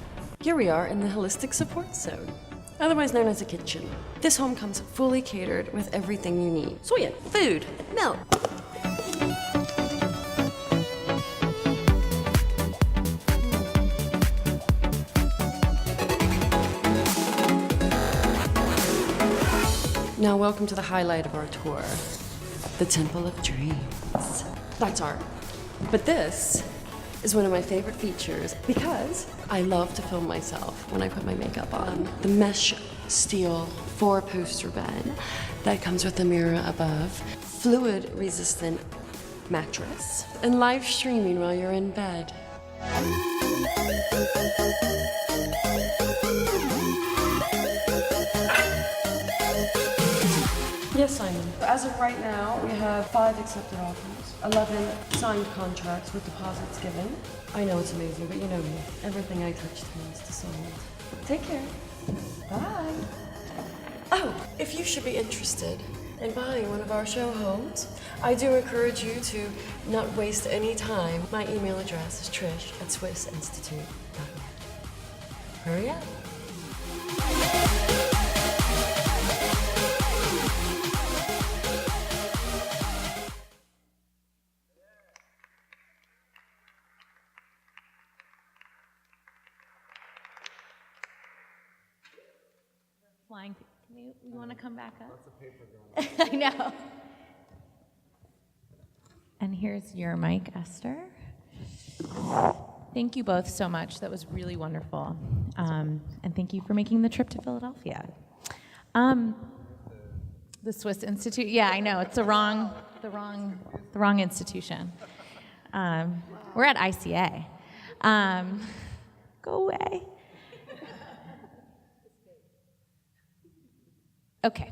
Here we are in the holistic support zone, otherwise known as a kitchen. This home comes fully catered with everything you need. Soya, food, milk. Now welcome to the highlight of our tour, the Temple of Dreams. That's art. But this is one of my favorite features because I love to film myself when I put my makeup on. The mesh steel 4-poster bed that comes with a mirror above, fluid resistant mattress, and live streaming while you're in bed. Yes, Simon. As of right now, we have 5 accepted offers, 11 signed contracts with deposits given. I know it's amazing, but you know me. Everything I touch turns to sold. Take care. Bye. Oh, if you should be interested in buying one of our show homes, I do encourage you to not waste any time. My email address is trish@swissinstitute.net. Hurry up. Flying. You want to come back up? Lots of paper going on. I know. And here's your mic, Esther. Thank you both so much. That was really wonderful. And thank you for making the trip to Philadelphia. The Swiss Institute. Yeah, I know. It's the wrong institution. We're at ICA. Go away. Okay.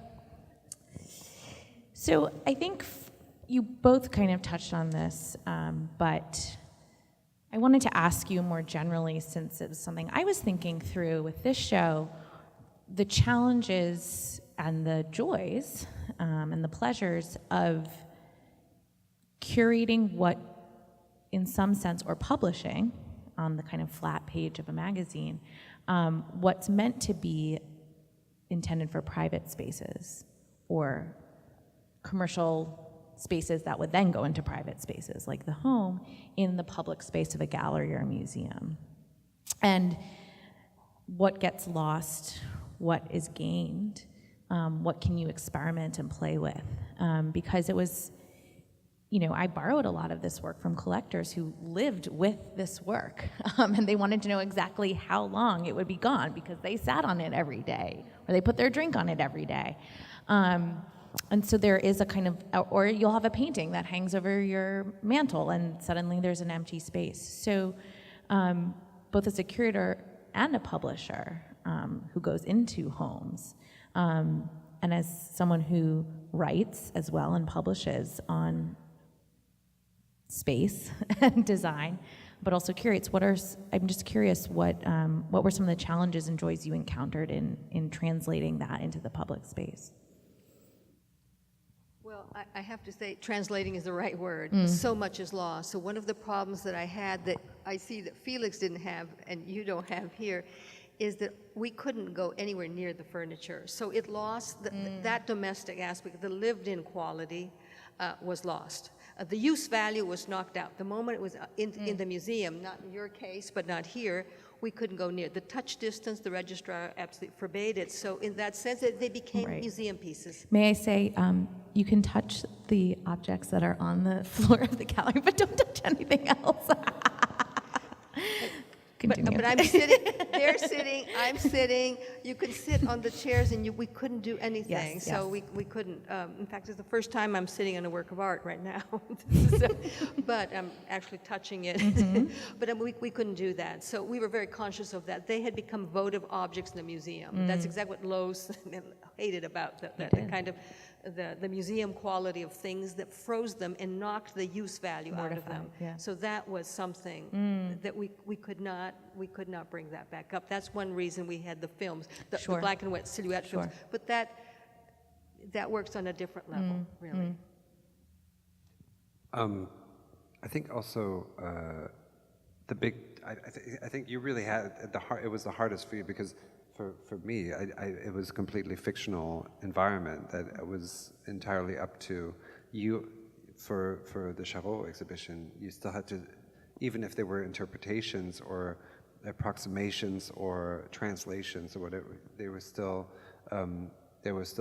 So I think you both kind of touched on this, but I wanted to ask you more generally, since it was something I was thinking through with this show, the challenges and the joys and the pleasures of curating what, in some sense, or publishing on the kind of flat page of a magazine, what's meant to be intended for private spaces or commercial spaces that would then go into private spaces, like the home, in the public space of a gallery or a museum. And what gets lost, what is gained, what can you experiment and play with? Because it was, I borrowed a lot of this work from collectors who lived with this work, and they wanted to know exactly how long it would be gone because they sat on it every day, or they put their drink on it every day. And so there is a kind of, or you'll have a painting that hangs over your mantle and suddenly there's an empty space. So both as a curator and a publisher, who goes into homes. And as someone who writes as well and publishes on space and design, but also curates, I'm just curious, what were some of the challenges and joys you encountered in translating that into the public space? Well, I have to say, translating is the right word. So much is lost. So one of the problems that I had that I see that Felix didn't have and you don't have here is that we couldn't go anywhere near the furniture. So it lost that domestic aspect, the lived-in quality was lost. The use value was knocked out. The moment it was in the museum, not in your case, but not here, we couldn't go near. The touch distance, the registrar absolutely forbade it. So in that sense, they became museum pieces. May I say, you can touch the objects that are on the floor of the gallery, but don't touch anything else. But I'm sitting, they're sitting, I'm sitting, you could sit on the chairs and we couldn't do anything. Yes, so yes. we couldn't, in fact, it's the first time I'm sitting on a work of art right now. But I'm actually touching it. But we couldn't do that. So we were very conscious of that. They had become votive objects in the museum. That's exactly what Lowe's hated about the kind of the museum quality of things that froze them and knocked the use value out of them. Yeah. So that was something that we could not bring that back up. That's one reason we had the films, the black and white silhouette films. But that works on a different level, really. I think also I think you really had it was the hardest for you because for me, it was a completely fictional environment that was entirely up to you. For the Chareau exhibition, you still had to, even if there were interpretations or approximations or translations or whatever, they were still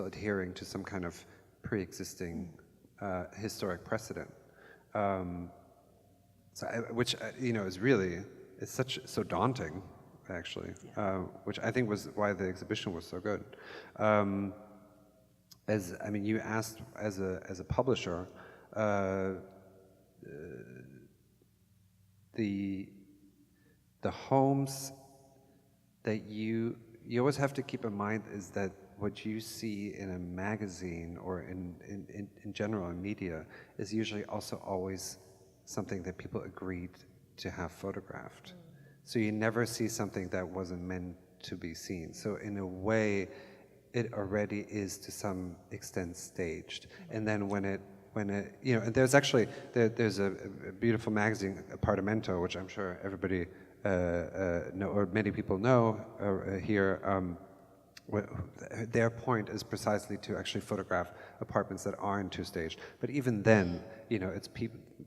adhering to some kind of pre-existing historic precedent. Which is so daunting. Actually, which I think was why the exhibition was so good. You asked as a publisher, the homes that you always have to keep in mind is that what you see in a magazine or in general in media is usually also always something that people agreed to have photographed. So you never see something that wasn't meant to be seen. So in a way, it already is to some extent staged. And then when it and there's actually there's a beautiful magazine, Apartamento, which I'm sure everybody know or many people know here. Their point is precisely to actually photograph apartments that aren't two-staged. But even then, it's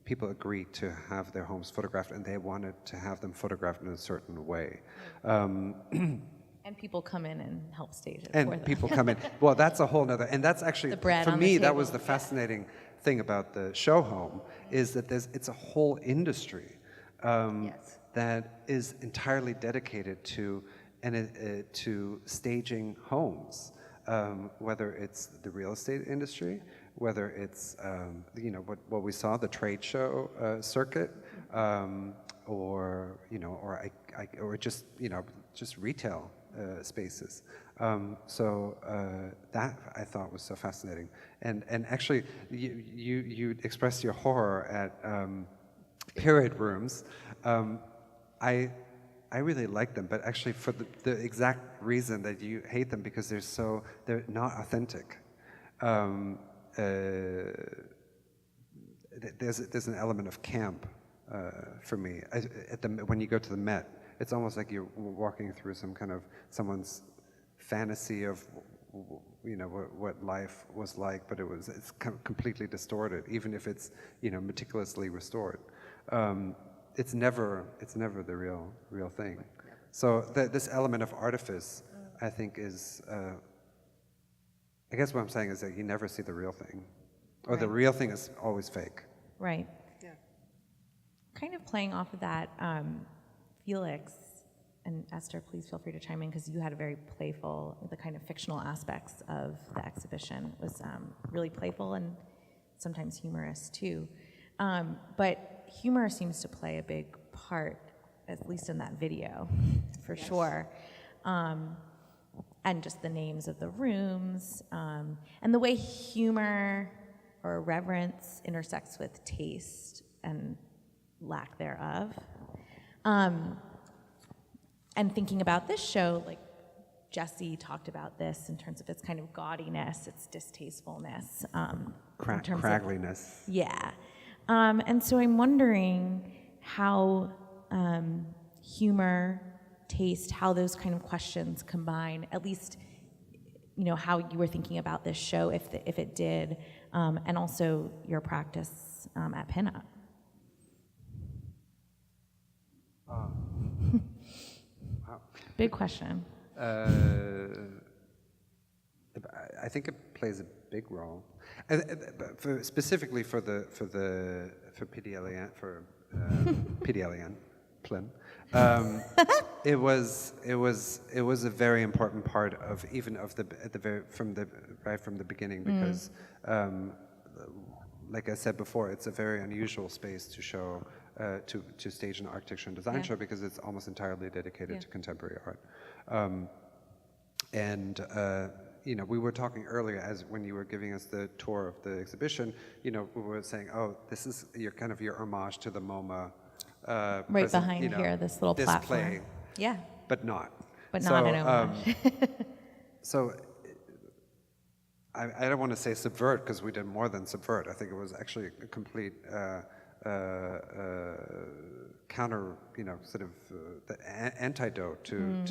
people agree to have their homes photographed, and they wanted to have them photographed in a certain way. And people come in and help stage it for them. And people come in. Well, that's a whole nother, and that's actually, for me, that was the fascinating thing about the show home, is that it's a whole industry that is entirely dedicated to staging homes, whether it's the real estate industry, whether it's what we saw, the trade show circuit, or just retail spaces. So that I thought was so fascinating, and actually you expressed your horror at period rooms. I really like them, but actually for the exact reason that you hate them, because they're not authentic. There's an element of camp for me. When you go to the Met, it's almost like you're walking through someone's fantasy of what life was like, but it's completely distorted, even if it's meticulously restored. It's never the real thing. So this element of artifice, I think, is. I guess what I'm saying is that you never see the real thing, or the real thing is always fake. Right. Yeah. Kind of playing off of that, Felix and Esther, please feel free to chime in, because you had a very playful, the kind of fictional aspects of the exhibition was really playful and sometimes humorous too. But humor seems to play a big part, at least in that video, for sure. and just the names of the rooms, and the way humor or reverence intersects with taste and lack thereof. And thinking about this show, like Jessi talked about this in terms of its kind of gaudiness, its distastefulness. In terms Craggliness. yeah. And so I'm wondering how humor, taste, how those kind of questions combine, at least, you know, how you were thinking about this show, if it did, and also your practice at Pinup. Wow. Big question. I think it plays a big role, specifically for PDLEN, PDLEN, Plym. It was a very important part of from the beginning, because like I said before, it's a very unusual space to show to stage an architecture and design show, because it's almost entirely dedicated to contemporary art. You know, we were talking earlier, as when you were giving us the tour of the exhibition, you know, we were saying, oh, this is your homage to the MoMA. Right behind here, this little platform. Display. Yeah. But not. But not an homage. So I don't want to say subvert, because we did more than subvert. I think it was actually a complete counter, you know, sort of the antidote to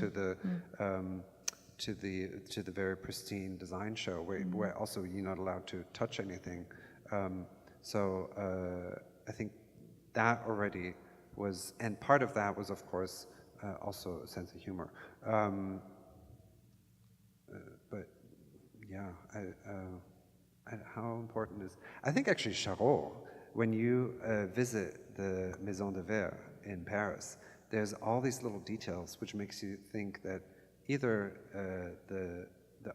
the very pristine design show, where also you're not allowed to touch anything. So I think that already was, and part of that was, of course, also a sense of humor. But yeah, how important is, I think actually Chareau, when you visit the Maison de Verre in Paris, there's all these little details which makes you think that either the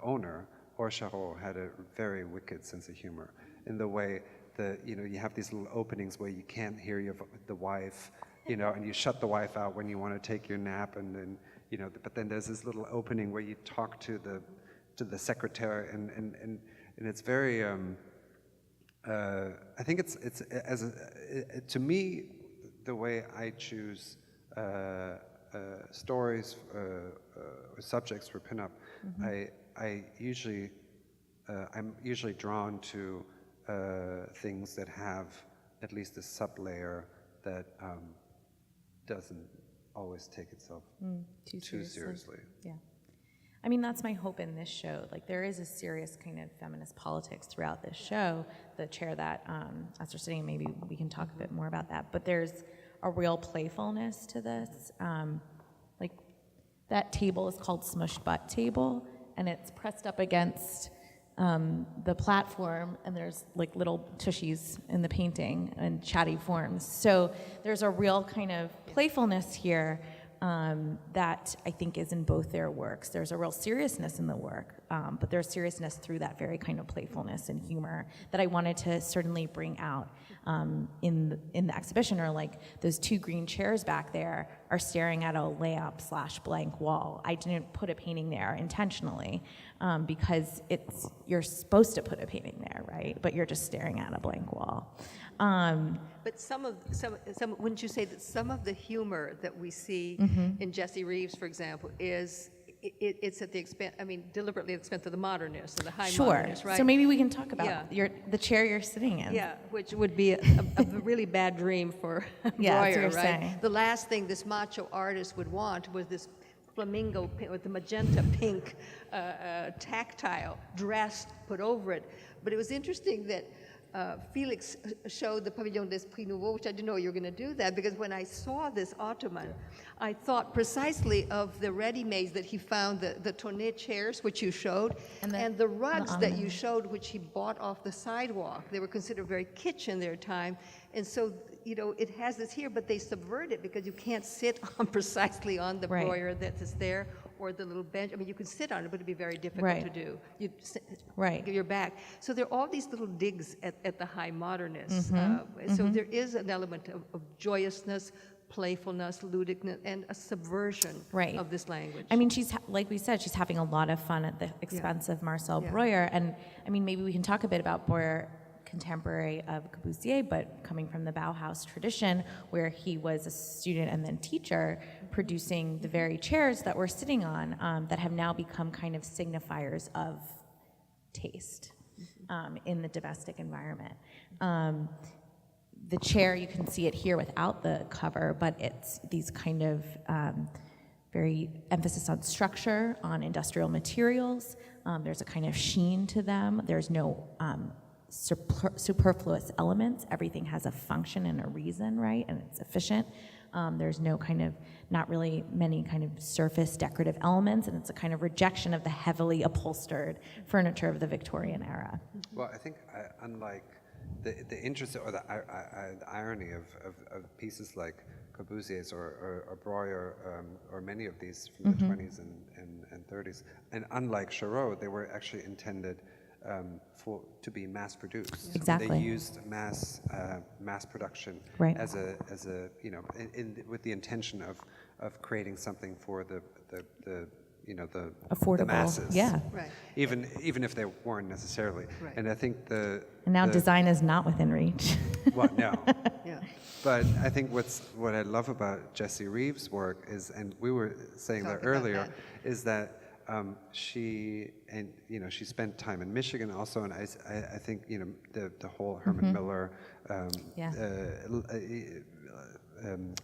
owner or Chareau had a very wicked sense of humor, in the way that, you know, you have these little openings where you can't hear the wife, you know, and you shut the wife out when you want to take your nap, and then, you know, but then there's this little opening where you talk to the secretary, and it's very, I think it's to me, the way I choose stories or subjects for pinup, I'm usually drawn to things that have at least a sub-layer that doesn't always take itself too seriously. Yeah. I mean, that's my hope in this show. Like, there is a serious kind of feminist politics throughout this show. The chair that Esther's sitting in, maybe we can talk a bit more about that. But there's a real playfulness to this. Like, that table is called Smush Butt Table, and it's pressed up against the platform, and there's like little tushies in the painting and chatty forms. So there's a real kind of playfulness here that I think is in both their works. There's a real seriousness in the work, but there's seriousness through that very kind of playfulness and humor that I wanted to certainly bring out in the exhibition. Or like those two green chairs back there are staring at a lamp/blank wall. I didn't put a painting there intentionally because you're supposed to put a painting there, right? But you're just staring at a blank wall. But some wouldn't you say that some of the humor that we see in Jessi Reaves, for example, is it's at the expense, I mean, deliberately at the expense of the modernists and the high modernists, right? So maybe we can talk about the chair you're sitting in. Yeah, which would be a really bad dream for Yeah, that's what Breuer, you're right? saying. The last thing this macho artist would want was this flamingo pink, with the magenta pink tactile dress put over it. But it was interesting that Felix showed the Pavillon de Esprit Nouveau, which I didn't know you were going to do that, because when I saw this ottoman, I thought precisely of the ready-mades that he found, the tonnet chairs, which you showed, and the rugs that you showed, which he bought off the sidewalk. They were considered very kitsch in their time. And so, you know, it has this here, but they subvert it because you can't sit on precisely on the Breuer that is there, or the little bench. I mean, you can sit on it, but it'd be very difficult to do. You'd give your back. So there are all these little digs at the high modernists. So there is an element of joyousness, playfulness, ludicness, and a subversion Right. of this language. I mean, like we said, she's having a lot of fun at the expense of Marcel Yeah. Breuer. And I mean, maybe we can talk a bit about Breuer, contemporary of Corbusier, but coming from the Bauhaus tradition, where he was a student and then teacher, producing the very chairs that we're sitting on that have now become kind of signifiers of taste in the domestic environment. The chair, you can see it here without the cover, but it's these kind of very emphasis on structure, on industrial materials. There's a kind of sheen to them. There's no superfluous elements. Everything has a function and a reason, right? And it's efficient. There's no kind of, not really many kind of surface decorative elements, and it's a kind of rejection of the heavily upholstered furniture of the Victorian era. Well, I think unlike the interest or the irony of pieces like Corbusier's or Breuer or many of these from the 20s and 30s, and unlike Chareau, they were actually intended to be mass produced. Exactly. They used mass production Right. as a with the intention of creating something for the Affordable, the masses. yeah. Right. Even if they weren't necessarily. Right. And I think And now design is not within reach. Well, no. Yeah. But I think what I love about Jessi Reaves' work is, and we were saying that Talk about earlier, that. is that she spent time in Michigan also, and I think the whole Herman Miller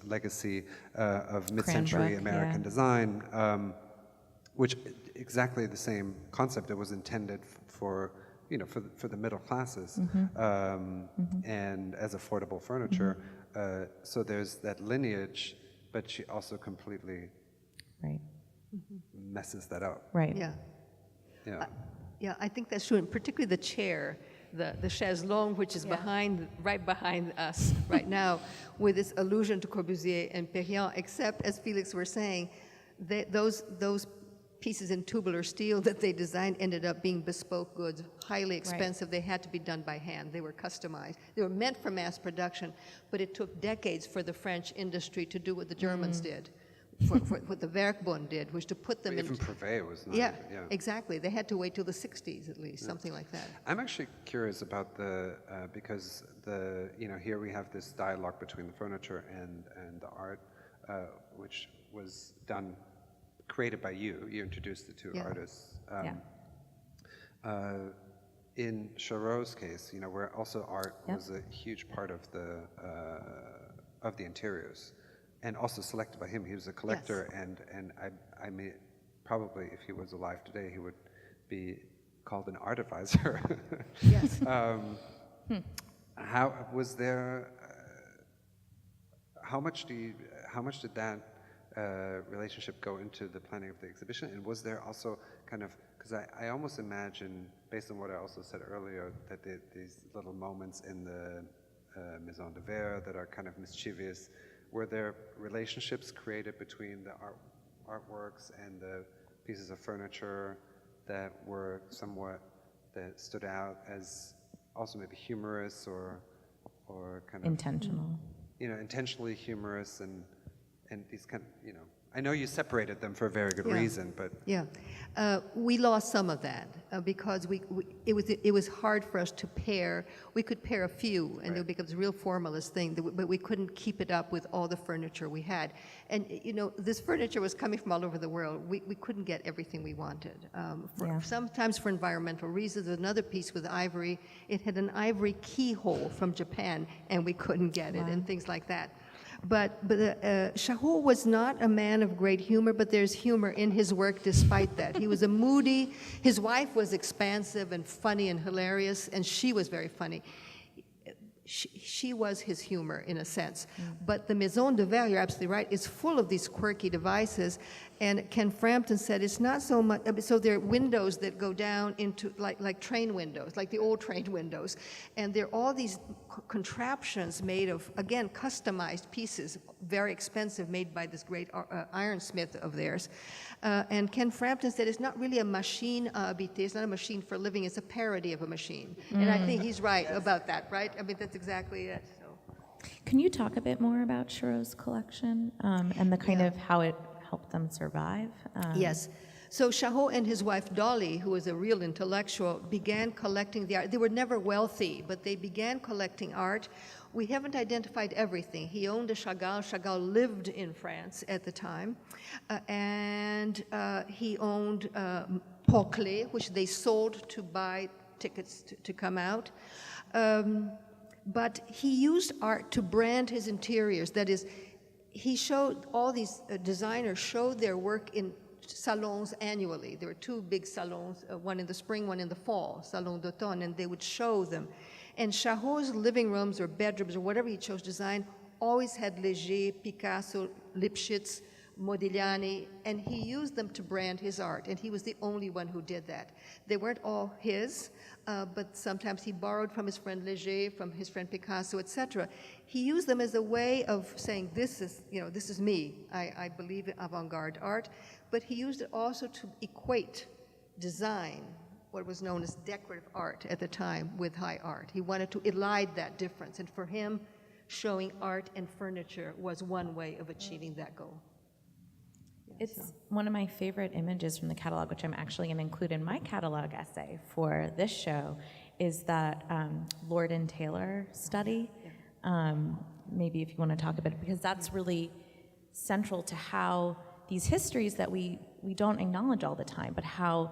legacy of mid-century Cranbrook, American design, which exactly the same concept. It was intended for the middle classes and as affordable furniture. So there's that lineage, but she also completely Right. messes that up. Right. Yeah. Yeah. Yeah, I think that's true, and particularly the chair, the chaise longue, which is right behind us right now, with this allusion to Corbusier and Perriand, except, as Felix were saying, those pieces in tubular steel that they designed ended up being bespoke goods, highly expensive. They had to be done by hand. They were customized. They were meant for mass production, but it took decades for the French industry to do what the Germans did. For what the Werkbund did, was to put them Even in. Privé was not. Yeah, exactly. They had to wait till the 60s at least, something like that. I'm actually curious about because here we have this dialogue between the furniture and the art, which was created by you. You introduced the two artists. In Chareau's case, where also art was a huge part of the interiors, and also selected by him. He was a collector, and I may probably, if he was alive today, he would be called an art advisor. Yes. How was there? How much did that relationship go into the planning of the exhibition? And was there also kind of, because I almost imagine, based on what I also said earlier, that these little moments in the Maison de Verre that are kind of mischievous, were there relationships created between the artworks and the pieces of furniture that were that stood out as also maybe humorous or kind of Intentional. intentionally humorous and these kind of, I know you separated them for a very good reason, but Yeah, we lost some of that because it was hard for us to pair. We could pair a few, and it becomes a real formalist thing, but we couldn't keep it up with all the furniture we had. And this furniture was coming from all over the world. We couldn't get everything we wanted. Sometimes for environmental reasons. Another piece with ivory, it had an ivory keyhole from Japan, and we couldn't get it, and things like that. But Chareau was not a man of great humor, but there's humor in his work despite that. He was a moody, his wife was expansive and funny and hilarious, and she was very funny. She was his humor in a sense. But the Maison de Verre, you're absolutely right, is full of these quirky devices. And Ken Frampton said it's not so much, so there are windows that go down into, like train windows, like the old train windows. And there are all these contraptions made of, again, customized pieces, very expensive, made by this great ironsmith of theirs. And Ken Frampton said it's not really a machine habitée, it's not a machine for living, it's a parody of a machine. And I think he's right about that, right? I mean, that's exactly it. So. Can you talk a bit more about Chareau's collection and the kind of how it helped them survive? Yes. So Chareau and his wife Dolly, who was a real intellectual, began collecting the art. They were never wealthy, but they began collecting art. We haven't identified everything. He owned a Chagall. Chagall lived in France at the time. And he owned Paul Klee, which they sold to buy tickets to come out. But he used art to brand his interiors. That is, he showed, all these designers showed their work in salons annually. There were two big salons, one in the spring, one in the fall, Salon d'automne, and they would show them. And Chareau's living rooms or bedrooms or whatever he chose to design always had Léger, Picasso, Lipschitz, Modigliani, and he used them to brand his art, and he was the only one who did that. They weren't all his, but sometimes he borrowed from his friend Léger, from his friend Picasso, etc. He used them as a way of saying, this is me. I believe in avant-garde art, but he used it also to equate design, what was known as decorative art at the time, with high art. He wanted to elide that difference, and for him, showing art and furniture was one way of achieving that goal. It's one of my favorite images from the catalog, which I'm actually going to include in my catalog essay for this show, is that Lord and Taylor study. Maybe if you want to talk a bit, because that's really central to how these histories that we don't acknowledge all the time, but how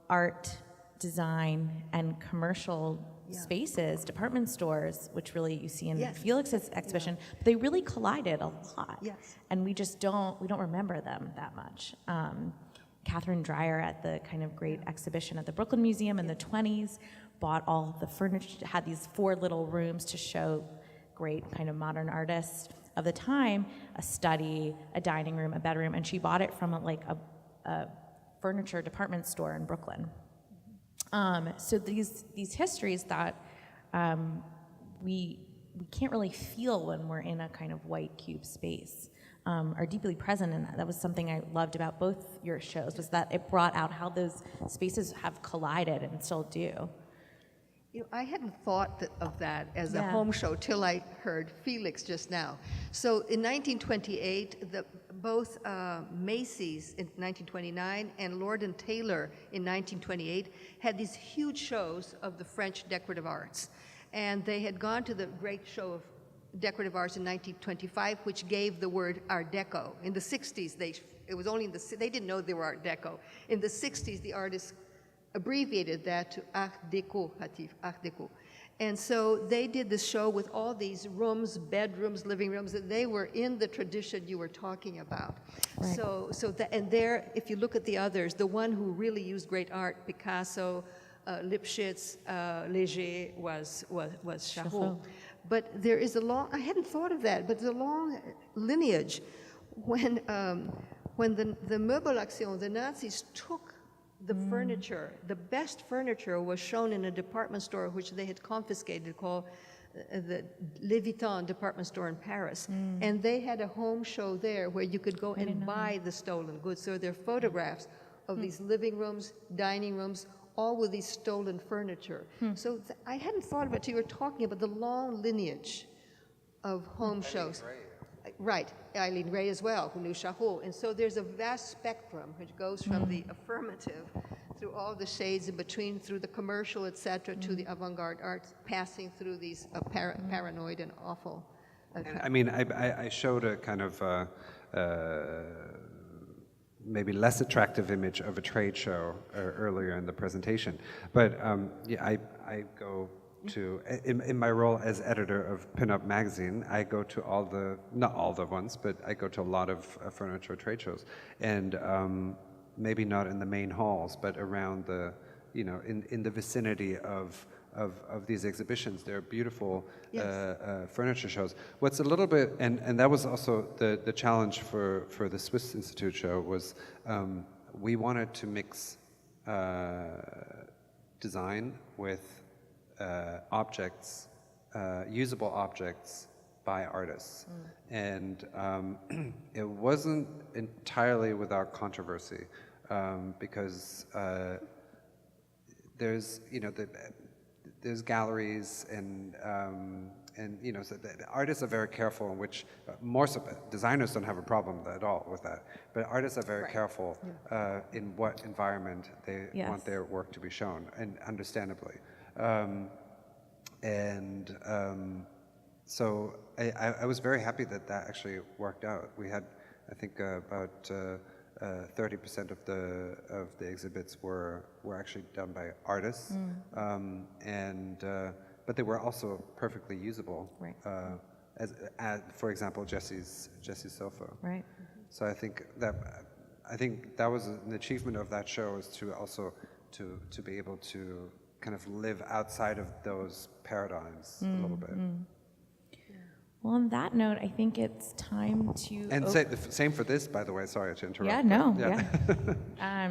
art, design, and commercial spaces, department stores, which really you see in Felix's exhibition, they really collided a lot. Yes. And we just don't remember them that much. Catherine Dreyer at the kind of great exhibition at the Brooklyn Museum in the 20s bought all the furniture, had these 4 little rooms to show great kind of modern artists of the time, a study, a dining room, a bedroom, and she bought it from a furniture department store in Brooklyn. So these histories that we can't really feel when we're in a kind of white cube space are deeply present, and that was something I loved about both your shows, was that it brought out how those spaces have collided and still do. You know, I hadn't thought of that as a home show till I heard Felix just now. So in 1928, both Macy's in 1929 and Lord and Taylor in 1928 had these huge shows of the French decorative arts. And they had gone to the great show of decorative arts in 1925, which gave the word Art Deco. In the 60s, they didn't know they were Art Deco. In the 60s, the artists abbreviated that to Art Deco. And so they did this show with all these rooms, bedrooms, living rooms, and they were in the tradition you were talking about. Right. And there, if you look at the others, the one who really used great art, Picasso, Lipschitz, Léger, was Chareau. But there is I hadn't thought of that, but there's a long lineage. When the Meuble Action, the Nazis took the furniture, the best furniture was shown in a department store which they had confiscated, called the Le Vuitton department store in Paris. And they had a home show there where you could go and buy the stolen goods. So there are photographs of these living rooms, dining rooms, all with these stolen furniture. So I hadn't thought about it till you were talking about the long lineage of home shows. Right, Eileen Ray as well, who knew Chareau. And so there's a vast spectrum which goes from the affirmative through all the shades in between, through the commercial, etc., to the avant-garde arts, passing through these paranoid and awful. And, I mean, I showed a kind of maybe less attractive image of a trade show earlier in the presentation. But I go to, in my role as editor of Pinup Magazine, I go to not all the ones, but I go to a lot of furniture trade shows. And maybe not in the main halls, but around in the vicinity of these exhibitions. There are beautiful furniture shows. What's a little bit, and that was also the challenge for the Swiss Institute show, was we wanted to mix design with objects, usable objects by artists. And it wasn't entirely without controversy, because there's galleries and you know, so the artists are very careful in which, more so, designers don't have a problem at all with that, but artists are very careful in what environment they want their work to be shown, and understandably. So I was very happy that that actually worked out. We had, I think, about 30% of the exhibits were actually done by artists, but they were also perfectly usable. Right. As for example, Jesse's sofa. Right. So I think that was an achievement of that show, is to also to be able to kind of live outside of those paradigms a little bit. Well, on that note, I think it's time to... And same for this, by the way. Sorry to interrupt. Yeah, no, yeah.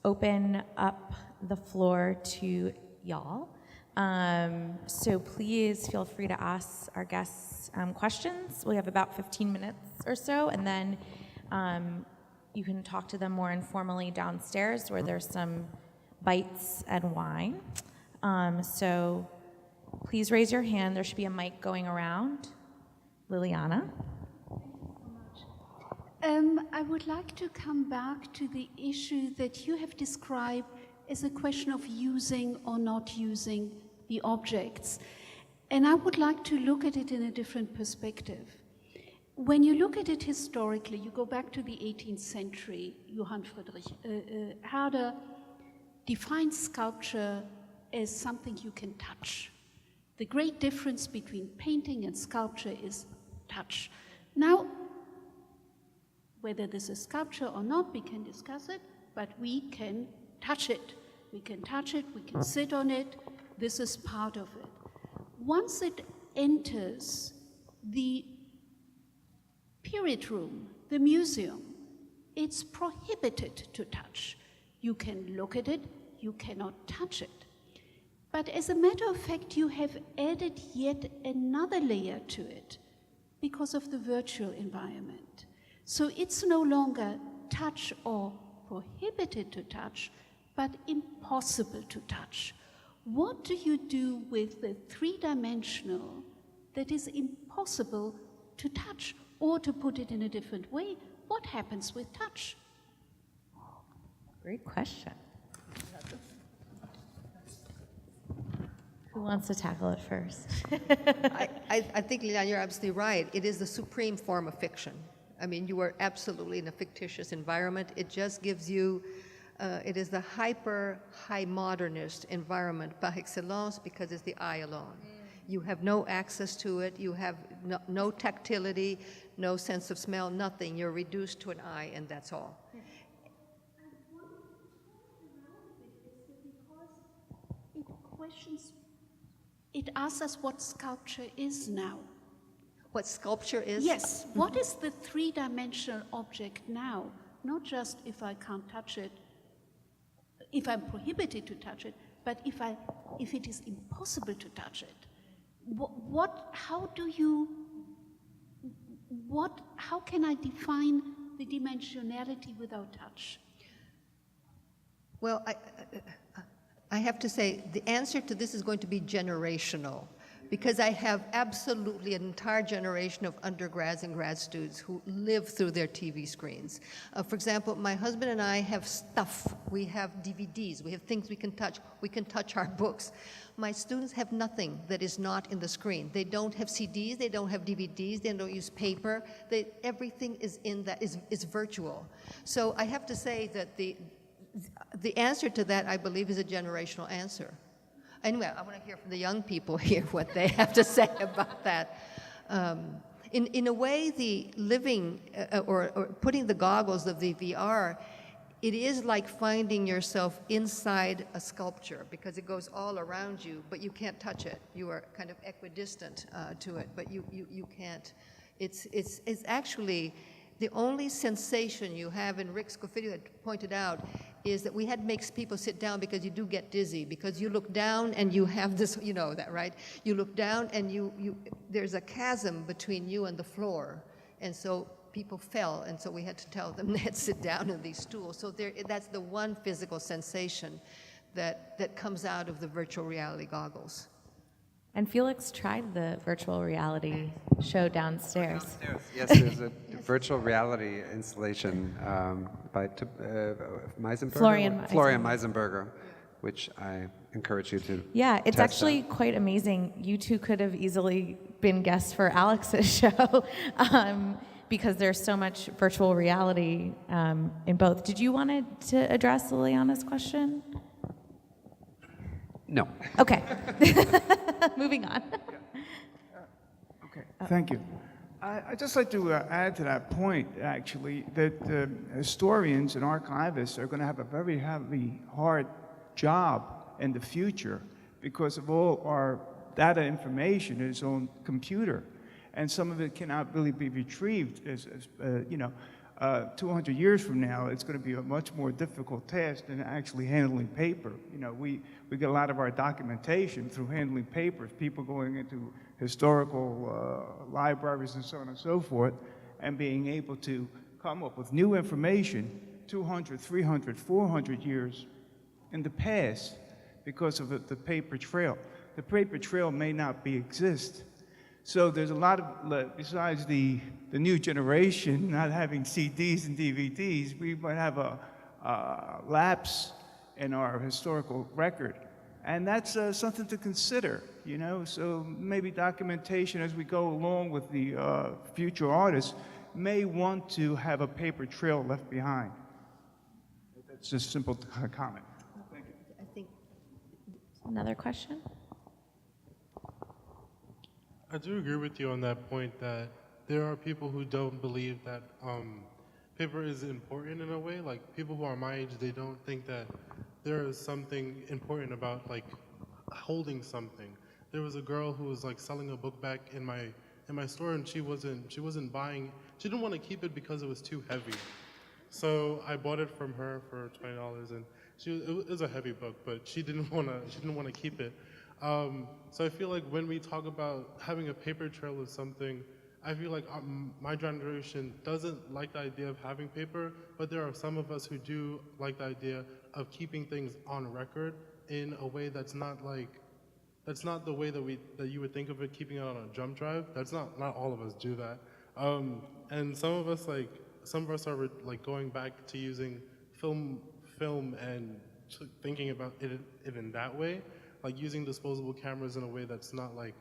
Open up the floor to y'all. So please feel free to ask our guests questions. We have about 15 minutes or so, and then you can talk to them more informally downstairs, where there's some bites and wine. So please raise your hand. There should be a mic going around. Liliana? I would like to come back to the issue that you have described as a question of using or not using the objects. And I would like to look at it in a different perspective. When you look at it historically, you go back to the 18th century, Johann Friedrich Herder defined sculpture as something you can touch. The great difference between painting and sculpture is touch. Now, whether this is sculpture or not, we can discuss it, but we can touch it. We can touch it, we can sit on it. This is part of it. Once it enters the period room, the museum, it's prohibited to touch. You can look at it, you cannot touch it. But as a matter of fact, you have added yet another layer to it because of the virtual environment. So it's no longer touch or prohibited to touch, but impossible to touch. What do you do with the three-dimensional that is impossible to touch? Or to put it in a different way, what happens with touch? Great question. Who wants to tackle it first? I think, Liliana, you're absolutely right. It is the supreme form of fiction. I mean, you are absolutely in a fictitious environment. It just gives you, it is the high modernist environment par excellence, because it's the eye alone. You have no access to it. You have no tactility, no sense of smell, nothing. You're reduced to an eye, and that's all. It asks us what sculpture is now. What sculpture is? Yes. What is the three-dimensional object now? Not just if I can't touch it, if I'm prohibited to touch it, but if it is impossible to touch it. How can I define the dimensionality without touch? Well, I have to say the answer to this is going to be generational, because I have absolutely an entire generation of undergrads and grad students who live through their TV screens. For example, my husband and I have stuff. We have DVDs. We have things we can touch. We can touch our books. My students have nothing that is not in the screen. They don't have CDs. They don't have DVDs. They don't use paper. Everything is in that is virtual. So I have to say that the answer to that, I believe, is a generational answer. Anyway, I want to hear from the young people here what they have to say about that. In a way, the living or putting the goggles of the VR, it is like finding yourself inside a sculpture, because it goes all around you, but you can't touch it. You are kind of equidistant to it, but you can't. It's actually the only sensation you have, and Rick Scofidio had pointed out, is that we had to make people sit down, because you do get dizzy, because you look down and you have this, you know that, right? You look down and there's a chasm between you and the floor. And so people fell, and so we had to tell them they had to sit down in these stools. So that's the one physical sensation that comes out of the virtual reality goggles. And Felix tried the virtual reality show downstairs. Yes, there's a virtual reality installation by Meisenberger? Florian Meisenberger, which I encourage you to Yeah, it's test actually out. quite amazing. You two could have easily been guests for Alex's show because there's so much virtual reality in both. Did you want to address Liliana's question? No. Okay. Moving on. Okay, thank you. I'd just like to add to that point, actually, that historians and archivists are going to have a very hard job in the future because of all our data information is on computer, and some of it cannot really be retrieved. As 200 years from now, it's going to be a much more difficult task than actually handling paper. You know, we get a lot of our documentation through handling papers, people going into historical libraries and so on and so forth, and being able to come up with new information 200, 300, 400 years in the past because of the paper trail. The paper trail may not exist. So there's a lot of, besides the new generation not having CDs and DVDs, we might have a lapse in our historical record. And that's something to consider, you know? So maybe documentation as we go along with the future artists may want to have a paper trail left behind. That's just a simple comment. Thank you. I think Another question? I do agree with you on that point that there are people who don't believe that paper is important in a way. Like people who are my age, they don't think that there is something important about like holding something. There was a girl who was like selling a book back in my store, and she wasn't buying. She didn't want to keep it because it was too heavy. So I bought it from her for $20, and it was a heavy book, but she didn't want to keep it. So I feel like when we talk about having a paper trail of something, I feel like my generation doesn't like the idea of having paper, but there are some of us who do like the idea of keeping things on record in a way that's not the way that you would think of it, keeping it on a jump drive. That's not all of us do that. And some of us are like going back to using film and thinking about it in that way. Like using disposable cameras in a way that's not like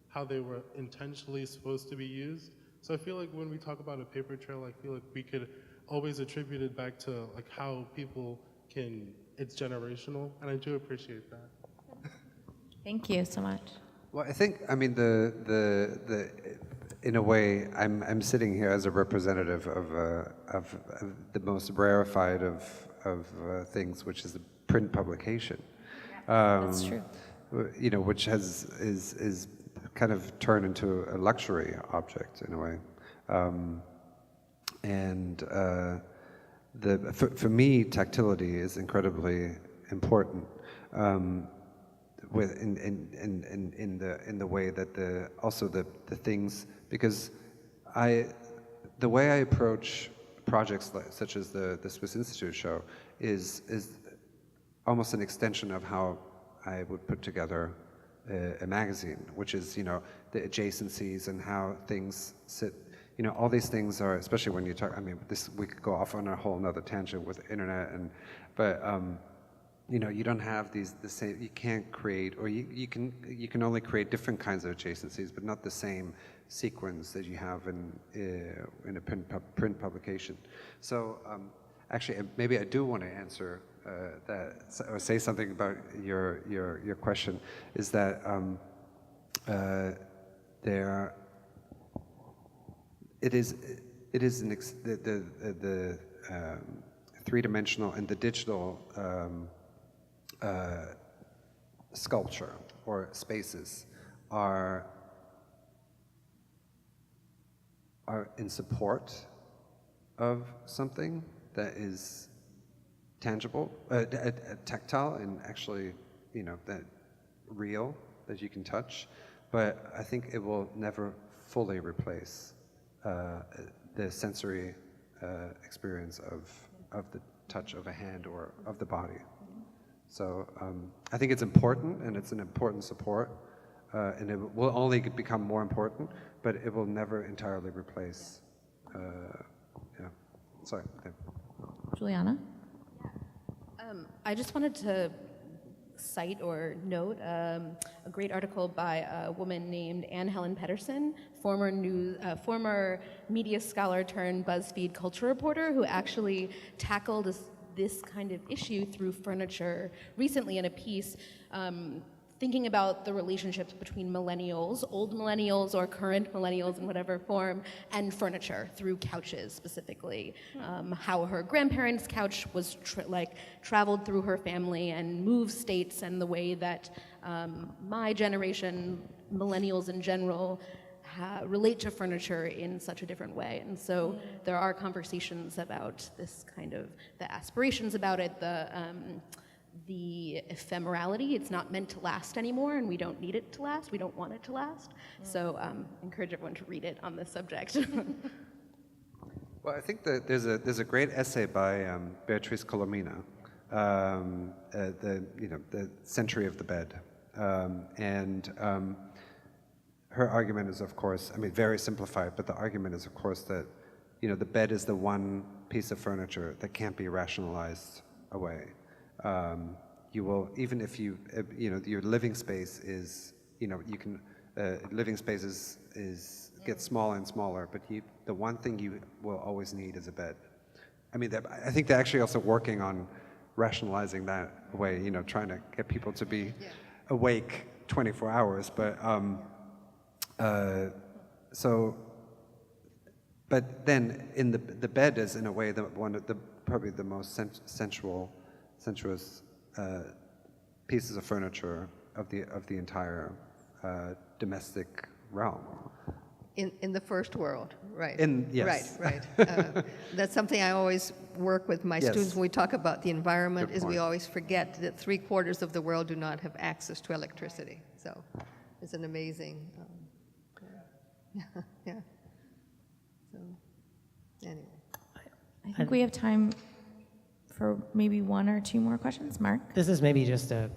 how they were intentionally supposed to be used. So I feel like when we talk about a paper trail, I feel like we could always attribute it back to like how people it's generational, and I do appreciate that. Thank you so much. Well, I think, I mean, in a way, I'm sitting here as a representative of the most rarefied of things, which is the print publication. That's true. You know, which is kind of turned into a luxury object in a way. For me, tactility is incredibly important. In the way that also the things, because the way I approach projects such as the Swiss Institute show is almost an extension of how I would put together a magazine, which is, you know, the adjacencies and how things sit. You know, all these things are, especially when you talk, I mean, we could go off on a whole nother tangent with the internet, but you know, you don't have the same, you can't create, or you can only create different kinds of adjacencies, but not the same sequence that you have in a print publication. So actually, maybe I do want to answer that, or say something about your question, is that the three-dimensional and the digital sculpture or spaces are in support of something that is tangible, tactile, and actually, you know, that real, that you can touch. But I think it will never fully replace the sensory experience of the touch of a hand or of the body. So I think it's important, and it's an important support, and it will only become more important, but it will never entirely replace. Yeah. Sorry. Okay. Juliana? I just wanted to cite or note a great article by a woman named Anne Helen Pedersen, former media scholar turned BuzzFeed culture reporter, who actually tackled this kind of issue through furniture recently in a piece thinking about the relationships between millennials, old millennials or current millennials in whatever form, and furniture through couches specifically. How her grandparents' couch was traveled through her family and moved states, and the way that my generation, millennials in general, relate to furniture in such a different way. And so there are conversations about this kind of, the aspirations about it, the ephemerality. It's not meant to last anymore, and we don't need it to last. We don't want it to last. So encourage everyone to read it on this subject. Well, I think that there's a great essay by Beatriz Colomina, the Century of the Bed, and her argument is, of course, I mean, very simplified, but the argument is, of course, that the bed is the one piece of furniture that can't be rationalized away. You will, even if your living space is, you can, living spaces get smaller and smaller, but the one thing you will always need is a bed. I mean, I think they're actually also working on rationalizing that away, trying to get people to be awake 24 hours, but but then in the bed is in a way one of the probably the most sensuous pieces of furniture of the entire domestic realm. In the first world, right? Yes. Right. That's something I always work with my students when we talk about the environment. Good Is we point. always forget that 3/4 of the world do not have access to electricity. So it's an amazing. Yeah. So anyway. I think we have time for maybe one or two more questions. Mark? This is maybe just a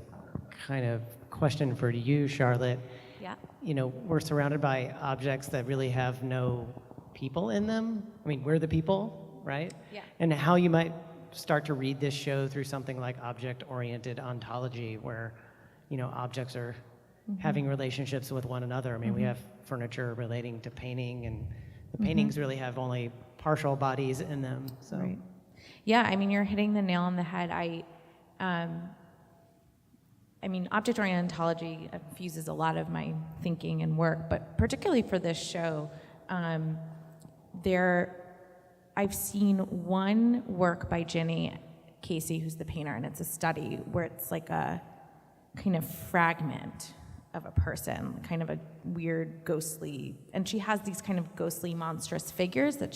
kind of question for you, Charlotte. Yeah. We're surrounded by objects that really have no people in them. I mean, we're the people, right? Yeah. And how you might start to read this show through something like object-oriented ontology, where, objects are having relationships with one another. I mean, we have furniture relating to painting, and the paintings really have only partial bodies in them. So. Right. Yeah, I mean, you're hitting the nail on the head. I mean, object-oriented ontology fuses a lot of my thinking and work, but particularly for this show, I've seen one work by Ginny Casey, who's the painter, and it's a study where it's like a kind of fragment of a person, kind of a weird, ghostly, and she has these kind of ghostly, monstrous figures that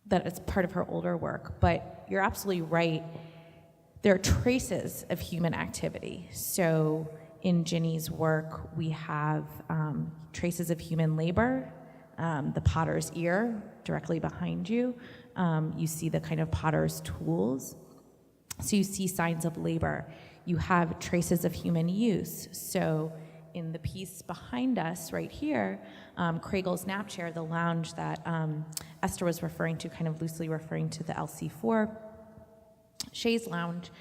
that is part of her older work. But you're absolutely right. There are traces of human activity. So in Ginny's work, we have traces of human labor, the potter's ear directly behind you. You see the kind of potter's tools. So you see signs of labor. You have traces of human use. So in the piece behind us right here, Kragel's nap chair, the lounge that Esther was referring to, kind of loosely referring to the LC4 chaise lounge,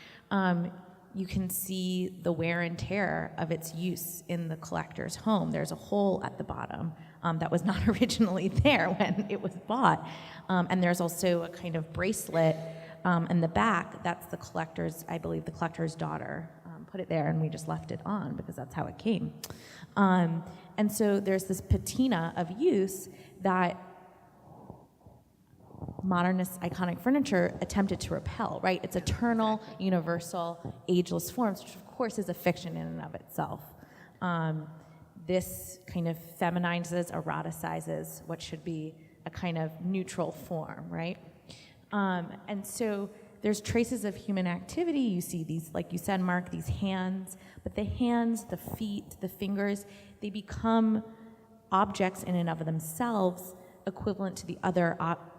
you can see the wear and tear of its use in the collector's home. There's a hole at the bottom that was not originally there when it was bought. And there's also a kind of bracelet in the back. That's the collector's, I believe the collector's daughter put it there, and we just left it on because that's how it came. And so there's this patina of use that modernist iconic furniture attempted to repel, right? It's eternal, universal, ageless forms, which of course is a fiction in and of itself. This kind of feminizes, eroticizes what should be a kind of neutral form, right? And so there's traces of human activity. You see these, like you said, Mark, these hands, but the hands, the feet, the fingers, they become objects in and of themselves, equivalent to the other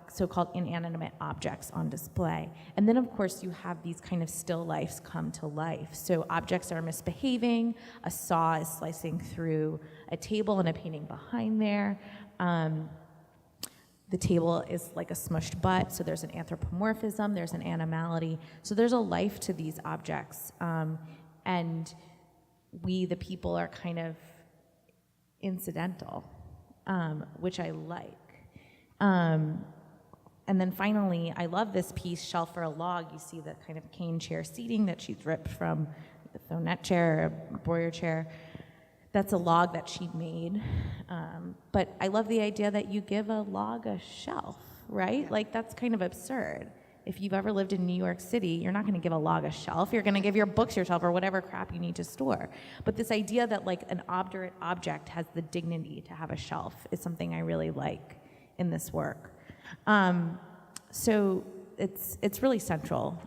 so-called inanimate objects on display. And then, of course, you have these kind of still lifes come to life. So objects are misbehaving, a saw is slicing through a table and a painting behind there. The table is like a smushed butt, so there's an anthropomorphism, there's an animality. So there's a life to these objects. And we, the people, are kind of incidental, which I like. And then finally, I love this piece, Shelf for a Log. You see the kind of cane chair seating that she's ripped from the Thonette chair, or Boyer chair. That's a log that she made. But I love the idea that you give a log a shelf, right? Yeah. Like, that's kind of absurd. If you've ever lived in New York City, you're not gonna give a log a shelf. You're gonna give your books your shelf or whatever crap you need to store. But this idea that like an obdurate object has the dignity to have a shelf is something I really like in this work. So it's really central.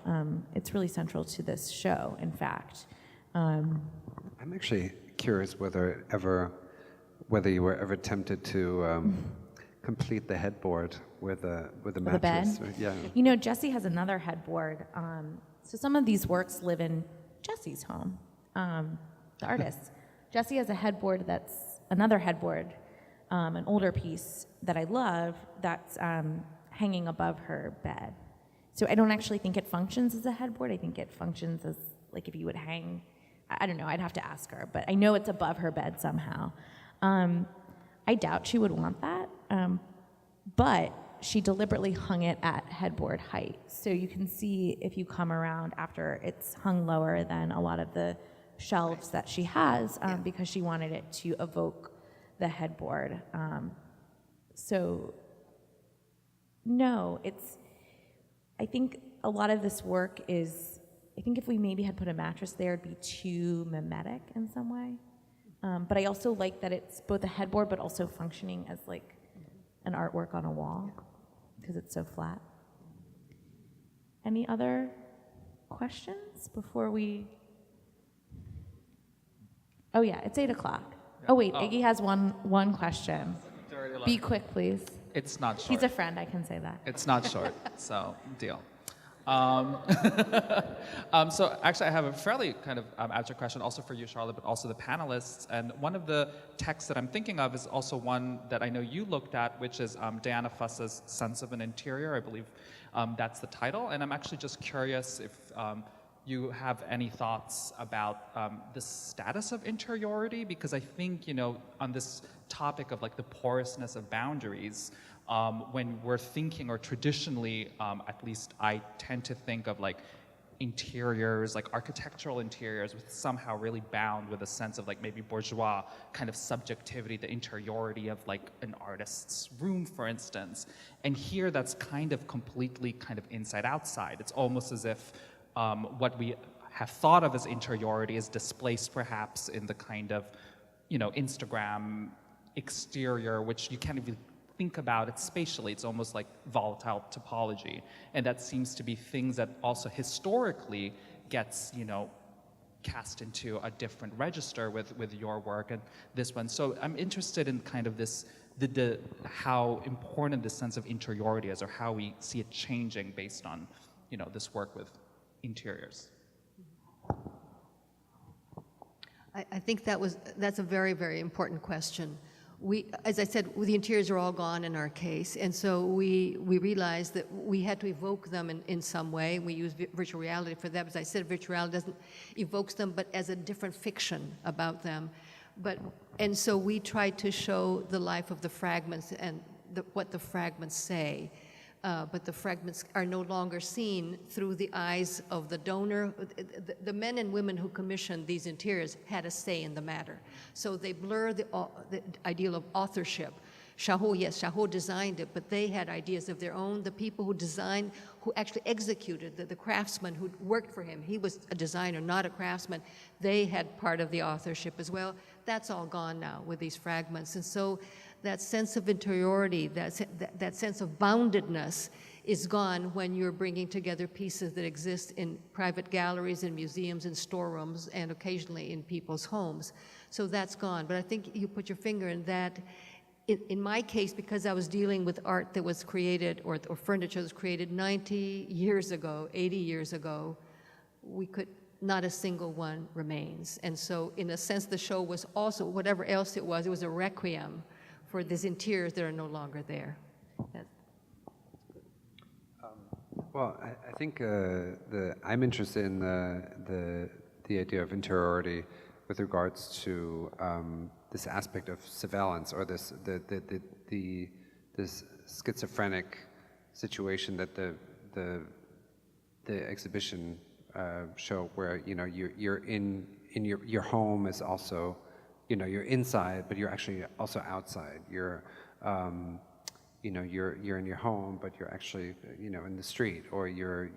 It's really central to this show, in fact. I'm actually curious whether you were ever tempted to complete the headboard with a mattress. Bed? Yeah. You know, Jessi has another headboard. So some of these works live in Jessi's home, the artist. Jessi has a headboard that's another headboard, an older piece that I love that's hanging above her bed. So I don't actually think it functions as a headboard. I think it functions as like if you would hang, I don't know, I'd have to ask her, but I know it's above her bed somehow. I doubt she would want that, but she deliberately hung it at headboard height. So you can see if you come around after it's hung lower than a lot of the shelves that she has, because she wanted it to evoke the headboard. So no, I think a lot of this work is, I think if we maybe had put a mattress there, it'd be too mimetic in some way. But I also like that it's both a headboard but also functioning as like an artwork on a wall because it's so flat. Any other questions before we? Oh yeah, it's 8 o'clock. Oh wait, Iggy has one question. Be quick, please. It's not short. He's a friend, I can say that. It's not short, so deal. So actually, I have a fairly kind of abstract question also for you, Charlotte, but also the panelists. And one of the texts that I'm thinking of is also one that I know you looked at, which is Diana Fuss's Sense of an Interior. I believe that's the title. And I'm actually just curious if you have any thoughts about the status of interiority, because I think, you know, on this topic of like the porousness of boundaries, when we're thinking, or traditionally, at least I tend to think of like interiors, like architectural interiors, with somehow really bound with a sense of like maybe bourgeois kind of subjectivity, the interiority of like an artist's room, for instance. And here that's kind of completely kind of inside-outside. It's almost as if what we have thought of as interiority is displaced perhaps in the kind of, you know, Instagram exterior, which you can't even think about it spatially. It's almost like volatile topology. And that seems to be things that also historically gets, you know, cast into a different register with your work and this one. So I'm interested in kind of this, how important this sense of interiority is, or how we see it changing based on, you know, this work with interiors. I think that's a very, very important question. As I said, the interiors are all gone in our case, and so we realized that we had to evoke them in some way. We use virtual reality for that. As I said, virtual reality doesn't evokes them, but as a different fiction about them. And so we tried to show the life of the fragments and what the fragments say. But the fragments are no longer seen through the eyes of the donor. The men and women who commissioned these interiors had a say in the matter. So they blur the ideal of authorship. Chareau, yes, Chareau designed it, but they had ideas of their own. The people who designed, who actually executed, the craftsman who worked for him, he was a designer, not a craftsman, they had part of the authorship as well. That's all gone now with these fragments. And so that sense of interiority, that sense of boundedness is gone when you're bringing together pieces that exist in private galleries and museums and storerooms and occasionally in people's homes. So that's gone. But I think you put your finger in that in my case, because I was dealing with art that was created, or furniture that was created 90 years ago, 80 years ago, not a single one remains. And so in a sense, the show was also, whatever else it was a requiem for these interiors that are no longer there. Well, I think I'm interested in the idea of interiority with regards to this aspect of surveillance, or this schizophrenic situation that the exhibition show, where you're in your home is also, you're inside, but you're actually also outside. You're you're in your home, but you're actually in the street, or you're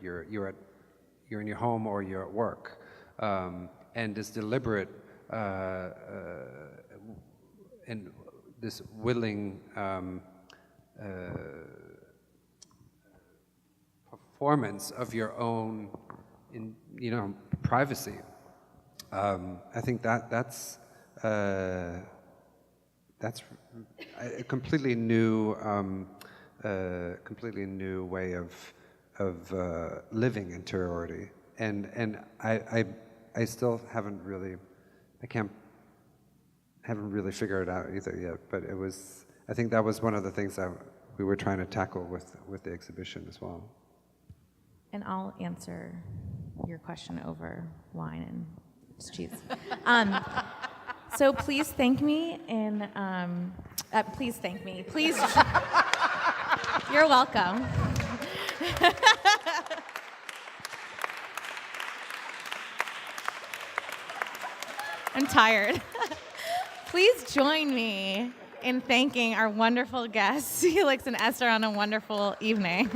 in your home, or you're at work, and this deliberate and this willing performance of your own privacy. I think that's a completely new way of living interiority, and I still haven't really figured it out either yet. But I think that was one of the things that we were trying to tackle with the exhibition as well. And I'll answer your question over wine and cheese. So please thank me please thank me. Please. You're welcome. I'm tired. Please join me in thanking our wonderful guests, Felix and Esther, on a wonderful evening.